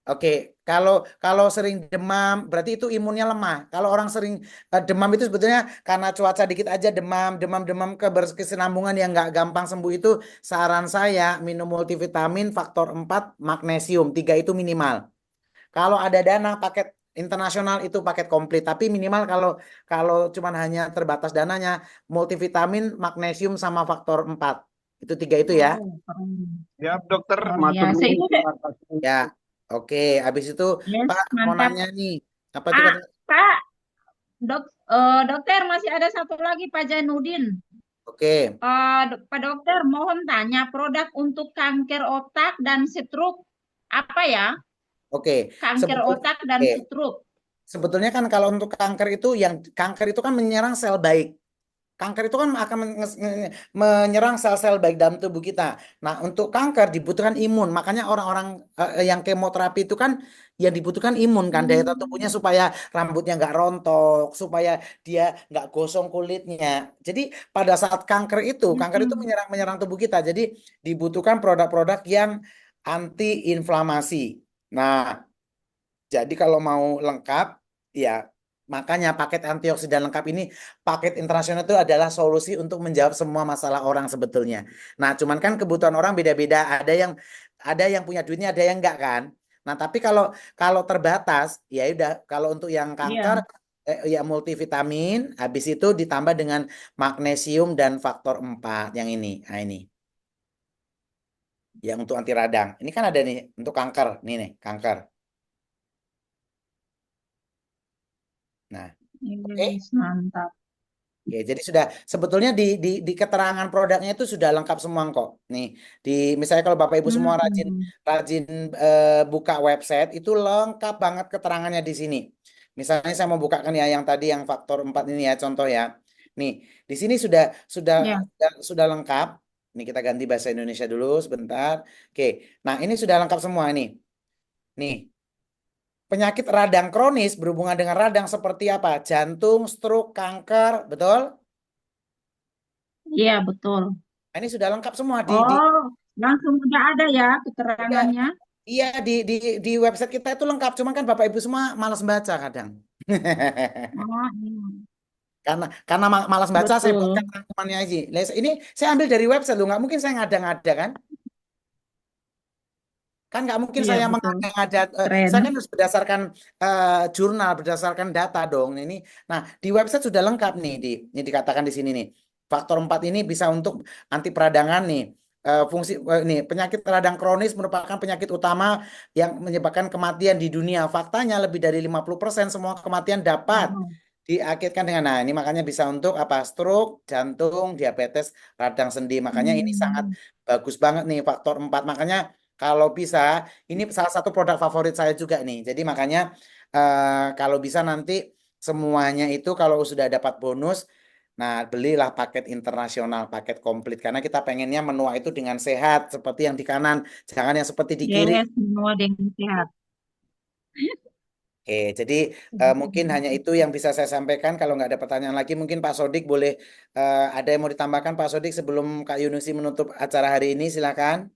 Oke, kalau sering demam berarti itu imunnya lemah. Kalau orang sering demam itu sebetulnya karena cuaca dikit aja demam keberkesinambungan yang nggak gampang sembuh itu saran saya minum multivitamin faktor 4 magnesium 3 itu minimal. Kalau ada dana paket internasional itu paket komplit, tapi minimal kalau kalau cuman hanya terbatas dananya multivitamin magnesium sama faktor 4. Itu 3 itu ya. Oh, keren. Siap, dokter. Luar Matur biasa. nuwun. Itu Terima kasih. Ya. Oke, habis itu yes, Pak mau mantap. nanya nih. Apa itu Ah, kata? Pak, dokter masih ada satu lagi Pak Jainuddin. Oke. Pak dokter, mohon tanya produk untuk kanker otak dan stroke apa ya? Oke, Kanker sebetulnya, otak dan oke. stroke. Sebetulnya kan kalau untuk kanker itu yang kanker itu kan menyerang sel baik. Kanker itu kan akan menyerang sel-sel baik dalam tubuh kita. Nah, untuk kanker dibutuhkan imun. Makanya orang-orang yang kemoterapi itu kan yang dibutuhkan imun kan daya tahan tubuhnya Hmm. supaya rambutnya nggak rontok, supaya dia nggak gosong kulitnya. Jadi pada saat kanker itu Hmm. menyerang menyerang tubuh kita. Jadi dibutuhkan produk-produk yang anti inflamasi. Nah, jadi kalau mau lengkap, ya makanya paket antioksidan lengkap ini, paket internasional itu adalah solusi untuk menjawab semua masalah orang sebetulnya. Nah, cuman kan kebutuhan orang beda-beda. Ada yang punya duitnya, ada yang enggak kan. Nah, tapi kalau kalau terbatas, ya udah. Kalau untuk yang kanker, Iya. ya multivitamin, habis itu ditambah dengan magnesium dan faktor 4 yang ini. Nah, ini yang untuk anti radang. Ini kan ada nih untuk kanker, nih kanker. Nah, oke. Yes, mantap. Oke, jadi sudah sebetulnya di keterangan produknya itu sudah lengkap semua kok. Nih, misalnya kalau Bapak Ibu semua rajin Hmm. rajin buka website itu lengkap banget keterangannya di sini. Misalnya saya mau bukakan ya yang tadi yang faktor 4 ini ya contoh ya. Nih, di sini Ya. sudah lengkap. Nih kita ganti bahasa Indonesia dulu sebentar. Oke. Nah, ini sudah lengkap semua nih. Nih, penyakit radang kronis berhubungan dengan radang seperti apa? Jantung, stroke, kanker, betul? Iya, betul. Nah, ini sudah lengkap semua Oh, langsung udah ada ya udah, keterangannya. iya di website kita itu lengkap. Cuman kan Bapak Ibu semua malas baca kadang. Oh, iya. Karena malas baca saya buatkan Betul. rangkumannya aja. Nah, ini saya ambil dari website loh, nggak mungkin saya ngada-ngada kan? Kan nggak mungkin Iya, saya betul. mengada-ngada. Keren. Saya kan harus berdasarkan jurnal, berdasarkan data dong. Ini, nah di website sudah lengkap nih, ini dikatakan di sini nih. Faktor 4 ini bisa untuk anti peradangan nih. Fungsi ini penyakit radang kronis merupakan penyakit utama yang menyebabkan kematian di dunia. Faktanya lebih dari 50% semua kematian dapat Oh. diakhirkan dengan nah ini makanya bisa untuk apa? Stroke, jantung, diabetes, radang sendi. Makanya ini sangat Hmm. bagus banget nih faktor 4. Makanya kalau bisa, ini salah satu produk favorit saya juga nih. Jadi makanya kalau bisa nanti semuanya itu kalau sudah dapat bonus, nah belilah paket internasional, paket komplit. Karena kita pengennya menua itu dengan sehat, seperti yang di kanan. Jangan yang seperti di kiri. Yes, semua dengan sehat. Oke, jadi mungkin hanya itu yang bisa saya sampaikan. Kalau nggak ada pertanyaan lagi, mungkin Pak Sodik boleh ada yang mau ditambahkan Pak Sodik sebelum Kak Yunusi menutup acara hari ini, silakan.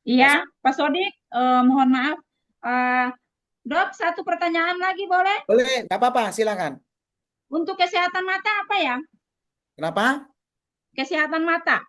Iya, Pak Sodik, Pak Sodik, mohon maaf. Eh, Dok, satu pertanyaan lagi boleh? boleh, nggak apa-apa, silakan. Untuk kesehatan mata apa ya? Kenapa? Kesehatan mata.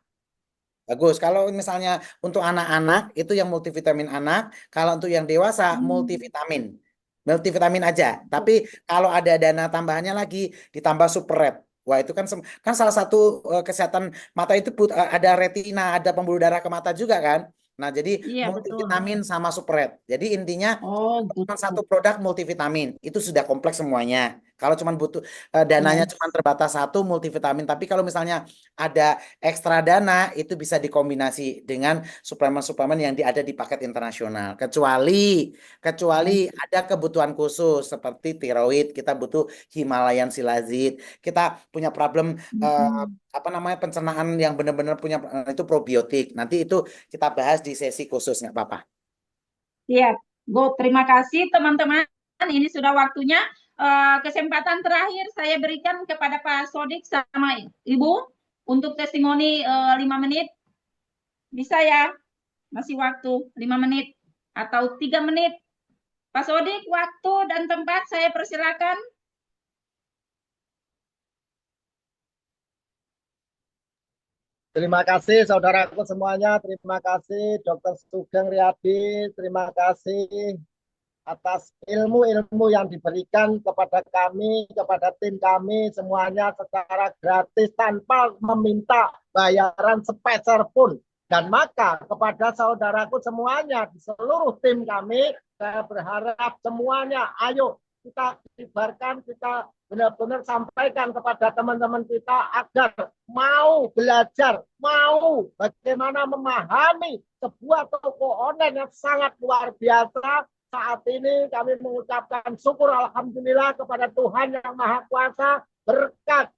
Bagus. Kalau misalnya untuk anak-anak itu yang multivitamin anak, kalau untuk yang dewasa Hmm. multivitamin. Multivitamin aja. Tapi kalau ada dana tambahannya lagi ditambah super red. Wah, itu kan kan salah satu kesehatan mata itu ada retina, ada pembuluh darah ke mata juga kan. Nah, jadi Iya, betul. multivitamin sama super red. Jadi intinya Oh, cuma gitu. satu produk multivitamin itu sudah kompleks semuanya. Kalau cuma butuh dananya Yes. cuma terbatas satu multivitamin, tapi kalau misalnya ada ekstra dana itu bisa dikombinasi dengan suplemen-suplemen yang ada di paket internasional. Kecuali ada kebutuhan khusus seperti tiroid, kita butuh Himalayan Silazid. Kita punya problem Hmm. apa namanya pencernaan yang benar-benar punya itu probiotik. Nanti itu kita bahas di sesi khusus nggak apa-apa. Siap. Go, terima kasih teman-teman. Ini sudah waktunya. Kesempatan terakhir saya berikan kepada Pak Sodik sama Ibu untuk testimoni 5 menit. Bisa ya? Masih waktu 5 menit atau 3 menit. Pak Sodik, waktu dan tempat saya persilakan. Terima kasih saudaraku semuanya, terima kasih Dr. Sugeng Riyadi, terima kasih atas ilmu-ilmu yang diberikan kepada kami, kepada tim kami semuanya secara gratis tanpa meminta bayaran sepeser pun. Dan maka kepada saudaraku semuanya di seluruh tim kami, saya berharap semuanya ayo kita ibaratkan, kita benar-benar sampaikan kepada teman-teman kita agar mau belajar, mau bagaimana memahami sebuah toko online yang sangat luar biasa. Saat ini kami mengucapkan syukur alhamdulillah kepada Tuhan yang Maha Kuasa berkat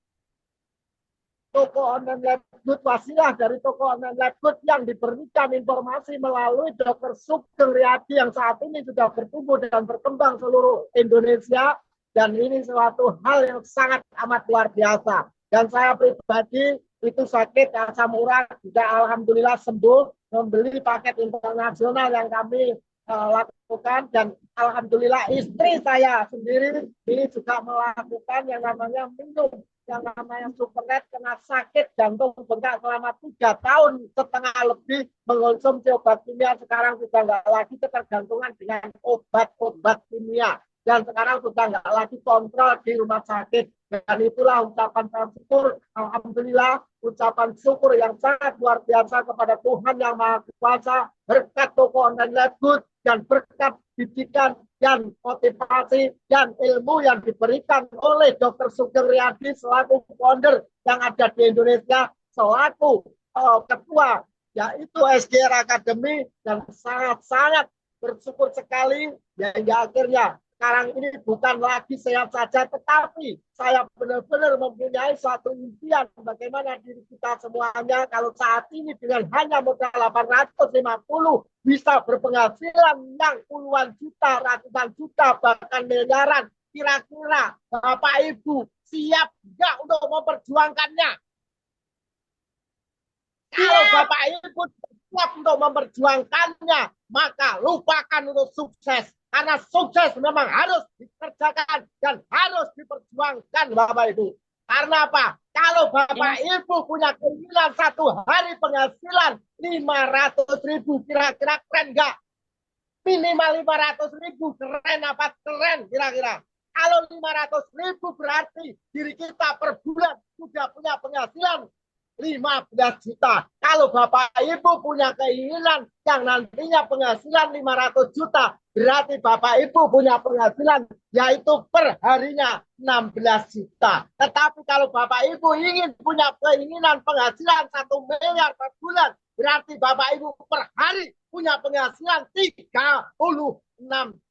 toko online Labgood, wasilah dari toko online Labgood yang diberikan informasi melalui Dr. Sugeng Riyadi yang saat ini sudah bertumbuh dan berkembang seluruh Indonesia, dan ini suatu hal yang sangat amat luar biasa. Dan saya pribadi itu sakit asam urat juga alhamdulillah sembuh, membeli paket internasional yang kami lakukan, dan alhamdulillah istri saya sendiri ini juga melakukan yang namanya minum yang namanya Supernet, kena sakit jantung bengkak selama 3,5 tahun lebih mengonsumsi obat kimia. Sekarang sudah nggak lagi ketergantungan dengan obat-obat kimia, dan sekarang sudah nggak lagi kontrol di rumah sakit. Dan itulah ucapan syukur, alhamdulillah, ucapan syukur yang sangat luar biasa kepada Tuhan yang Maha Kuasa berkat toko online Labgood dan berkat didikan dan motivasi dan ilmu yang diberikan oleh Dr. Sugeng Riyadi selaku founder yang ada di Indonesia, selaku ketua yaitu SGR Academy, dan sangat-sangat bersyukur sekali hingga akhirnya sekarang ini bukan lagi sehat saja, tetapi saya benar-benar mempunyai suatu impian bagaimana diri kita semuanya kalau saat ini dengan hanya modal 850 bisa berpenghasilan yang puluhan juta, ratusan juta, bahkan miliaran. Kira-kira Bapak Ibu siap nggak untuk memperjuangkannya? Kalau Bapak Ibu siap untuk memperjuangkannya, maka lupakan untuk sukses. Karena sukses memang harus dikerjakan dan harus diperjuangkan Bapak Ibu. Karena apa? Kalau Bapak Ibu punya keinginan satu hari penghasilan 500.000, kira-kira keren nggak? Minimal 500.000, keren apa keren kira-kira? Kalau 500.000 berarti diri kita per bulan sudah punya penghasilan 15 juta. Kalau Bapak Ibu punya keinginan yang nantinya penghasilan 500 juta, berarti Bapak Ibu punya penghasilan yaitu per harinya 16 juta. Tetapi kalau Bapak Ibu ingin punya keinginan penghasilan 1 miliar per bulan, berarti Bapak Ibu per hari punya penghasilan 36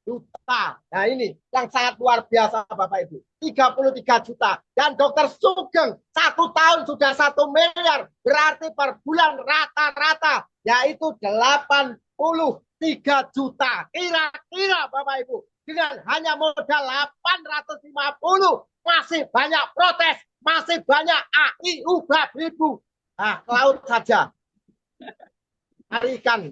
juta. Nah ini yang sangat luar biasa Bapak Ibu. 33 juta. Dan Dr. Sugeng 1 tahun sudah 1 miliar. Berarti per bulan rata-rata yaitu 83 juta. Kira-kira Bapak Ibu dengan hanya modal 850 masih banyak protes, masih banyak AIU Bapak Ibu. Nah, ke laut saja. Harikan.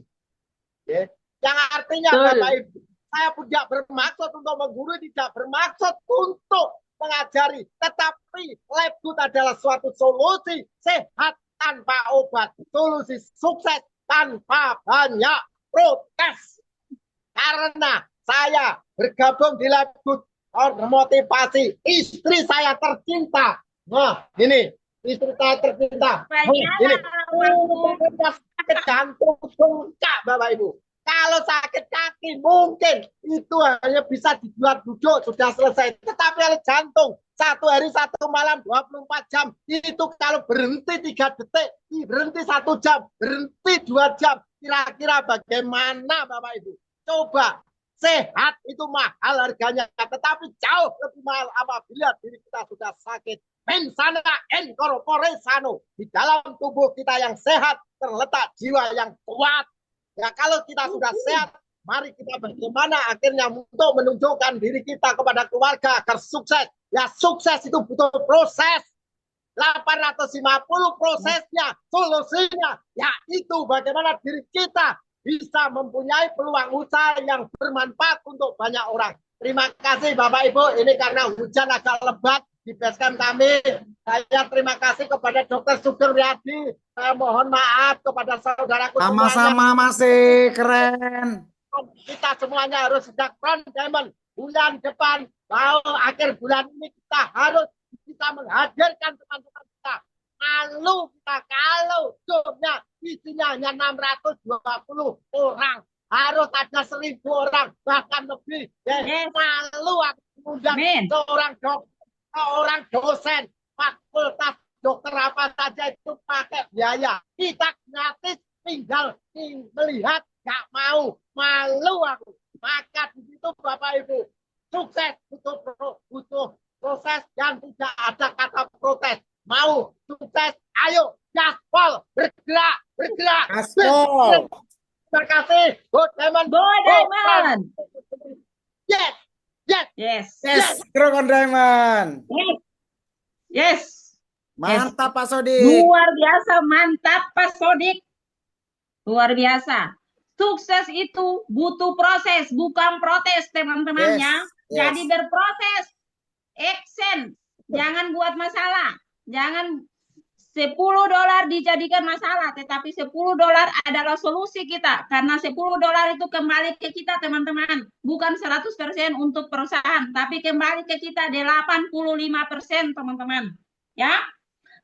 Ya. Yang artinya Bapak Ibu, saya tidak bermaksud untuk menggurui, tidak bermaksud untuk mengajari, tetapi Labgood adalah suatu solusi sehat tanpa obat, solusi sukses tanpa banyak protes. Karena saya bergabung di Labgood motivasi istri saya tercinta. Nah, ini istri saya tercinta. Ini sakit jantung bengkak Bapak Ibu. Kalau sakit kaki mungkin itu hanya bisa dibuat duduk sudah selesai. Tetapi kalau jantung 1 hari 1 malam 24 jam itu kalau berhenti 3 detik, berhenti 1 jam, berhenti 2 jam. Kira-kira bagaimana Bapak Ibu? Coba, sehat itu mahal harganya, tetapi jauh lebih mahal apabila diri kita sudah sakit. Mensana en corpore sano. Di dalam tubuh kita yang sehat terletak jiwa yang kuat. Ya kalau kita sudah sehat, mari kita bagaimana akhirnya untuk menunjukkan diri kita kepada keluarga agar sukses. Ya sukses itu butuh proses. 850 prosesnya, solusinya, yaitu bagaimana diri kita bisa mempunyai peluang usaha yang bermanfaat untuk banyak orang. Terima kasih Bapak Ibu. Ini karena hujan agak lebat di basecamp kami. Saya terima kasih kepada Dr. Sugeng Riyadi. Saya mohon maaf kepada saudaraku semuanya. Sama-sama masih keren. Kita semuanya harus sejak front diamond bulan depan, mau akhir bulan ini kita harus bisa menghadirkan teman-teman kita. Malu kita kalau zoomnya isinya hanya 620 orang. Harus ada 1.000 orang, bahkan lebih. Malu aku mengundang seorang dosen fakultas dokter apa saja itu pakai biaya. Kita gratis tinggal melihat, nggak mau. Malu aku. Maka di situ Bapak Ibu, sukses butuh proses yang tidak ada kata protes. Mau sukses, ayo gaspol, bergerak. Gaspol. Terima kasih. Go Diamond. Go Diamond. Yes. Dragon Diamond. Yes. Mantap Pak Sodik. Luar biasa, mantap Pak Sodik. Luar biasa. Sukses itu butuh proses, bukan protes teman-teman ya. Jadi berproses, action. Jangan buat masalah. Jangan $10 dijadikan masalah, tetapi $10 adalah solusi kita. Karena $10 itu kembali ke kita teman-teman. Bukan 100% untuk perusahaan, tapi kembali ke kita 85% teman-teman. Ya,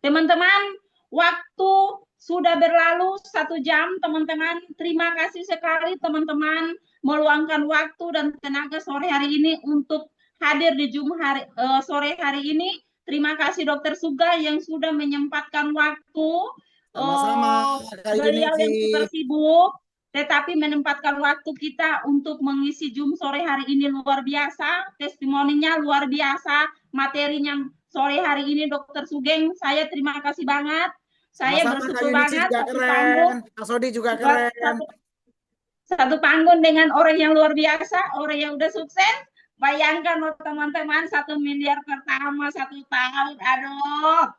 teman-teman, waktu sudah berlalu 1 jam teman-teman. Terima kasih sekali teman-teman meluangkan waktu dan tenaga sore hari ini untuk hadir di Zoom sore hari ini. Terima kasih Dokter Sugeng yang sudah menyempatkan waktu. Sama-sama, beliau yang super sibuk, tetapi menempatkan waktu kita untuk mengisi Zoom sore hari ini luar biasa. Testimoninya luar biasa, materinya sore hari ini Dokter Sugeng. Saya terima kasih banget. Saya bersyukur banget. Pak Sodi juga keren. Satu panggung dengan orang yang luar biasa, orang yang udah sukses. Bayangkan teman-teman 1 miliar pertama 1 tahun. Aduh,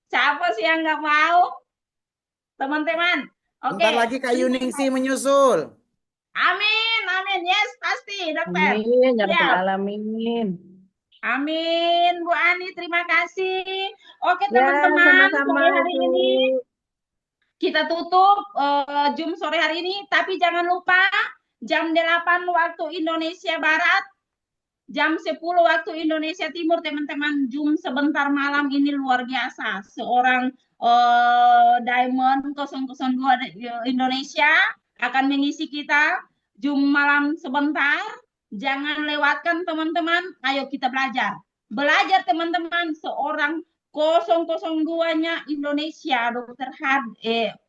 siapa sih yang nggak mau? Teman-teman, oke. Bentar lagi Kak Yuningsih menyusul. Amin, yes pasti dokter. Amin, ya rabbal alamin. Amin, Bu Ani, terima kasih. Oke Ya, teman-teman, sama-sama, sore hari Bu. ini kita tutup Zoom sore hari ini, tapi jangan lupa jam 8 waktu Indonesia Barat, jam 10 waktu Indonesia Timur, teman-teman, Zoom sebentar malam ini luar biasa. Seorang Diamond 002 Indonesia akan mengisi kita Zoom malam sebentar. Jangan lewatkan teman-teman. Ayo kita belajar. Belajar teman-teman, seorang 002-nya Indonesia,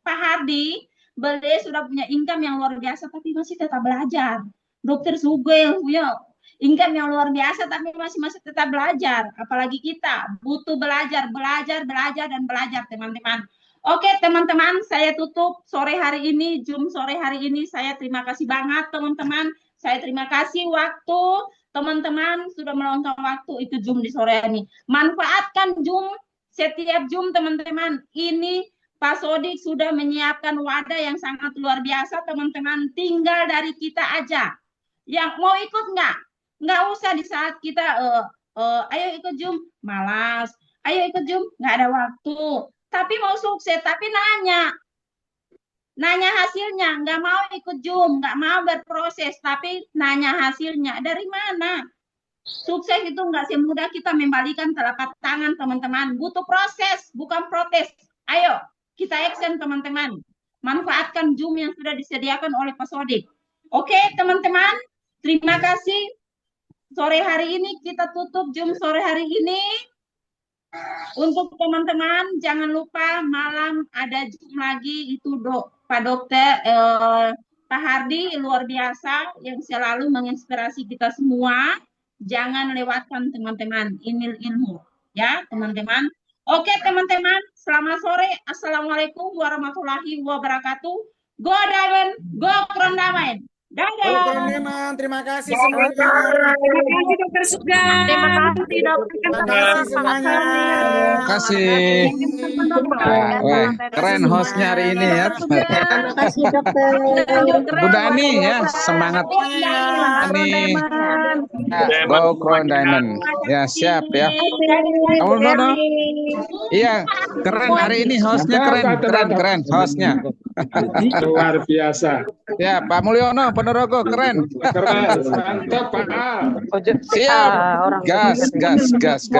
Pak Hardi, beliau sudah punya income yang luar biasa, tapi masih tetap belajar. Dokter Sugeng punya income yang luar biasa, tapi masih tetap belajar. Apalagi kita butuh belajar, dan belajar teman-teman. Oke teman-teman, saya tutup sore hari ini, Zoom sore hari ini. Saya terima kasih banget teman-teman. Saya terima kasih waktu teman-teman sudah meluangkan waktu itu Zoom di sore ini. Manfaatkan Zoom, setiap Zoom teman-teman. Ini Pak Sodik sudah menyiapkan wadah yang sangat luar biasa teman-teman. Tinggal dari kita aja. Yang mau ikut nggak usah di saat kita ayo ikut Zoom, malas. Ayo ikut Zoom, nggak ada waktu. Tapi mau sukses, tapi nanya hasilnya, nggak mau ikut Zoom, nggak mau berproses, tapi nanya hasilnya dari mana? Sukses itu nggak semudah kita membalikan telapak tangan teman-teman. Butuh proses, bukan protes. Ayo, kita action teman-teman. Manfaatkan Zoom yang sudah disediakan oleh Pak Sodik. Oke teman-teman, terima kasih. Sore hari ini kita tutup Zoom sore hari ini. Untuk teman-teman, jangan lupa malam ada Zoom lagi, itu Pak Dokter Pak Hardi luar biasa yang selalu menginspirasi kita semua. Jangan lewatkan teman-teman, ini ilmu ya teman-teman. Oke teman-teman, selamat sore. Assalamualaikum warahmatullahi wabarakatuh. Go Diamond, go Kron Diamond. Dadah. Terima kasih semuanya. Terima kasih Dokter Sugeng. Terima kasih dokter. Terima kasih semuanya. Terima kasih. Terima kasih. Weh, keren hostnya hari ini ya. Terima kasih dokter. Bu Dani ya, semangat nih. Go Crown Diamond. Ya, siap ya. Oh, no. Iya, keren hari ini hostnya keren hostnya. Luar biasa. Ya, Pak Mulyono Ponorogo keren. Keren, mantap Pak. Siap. Gas.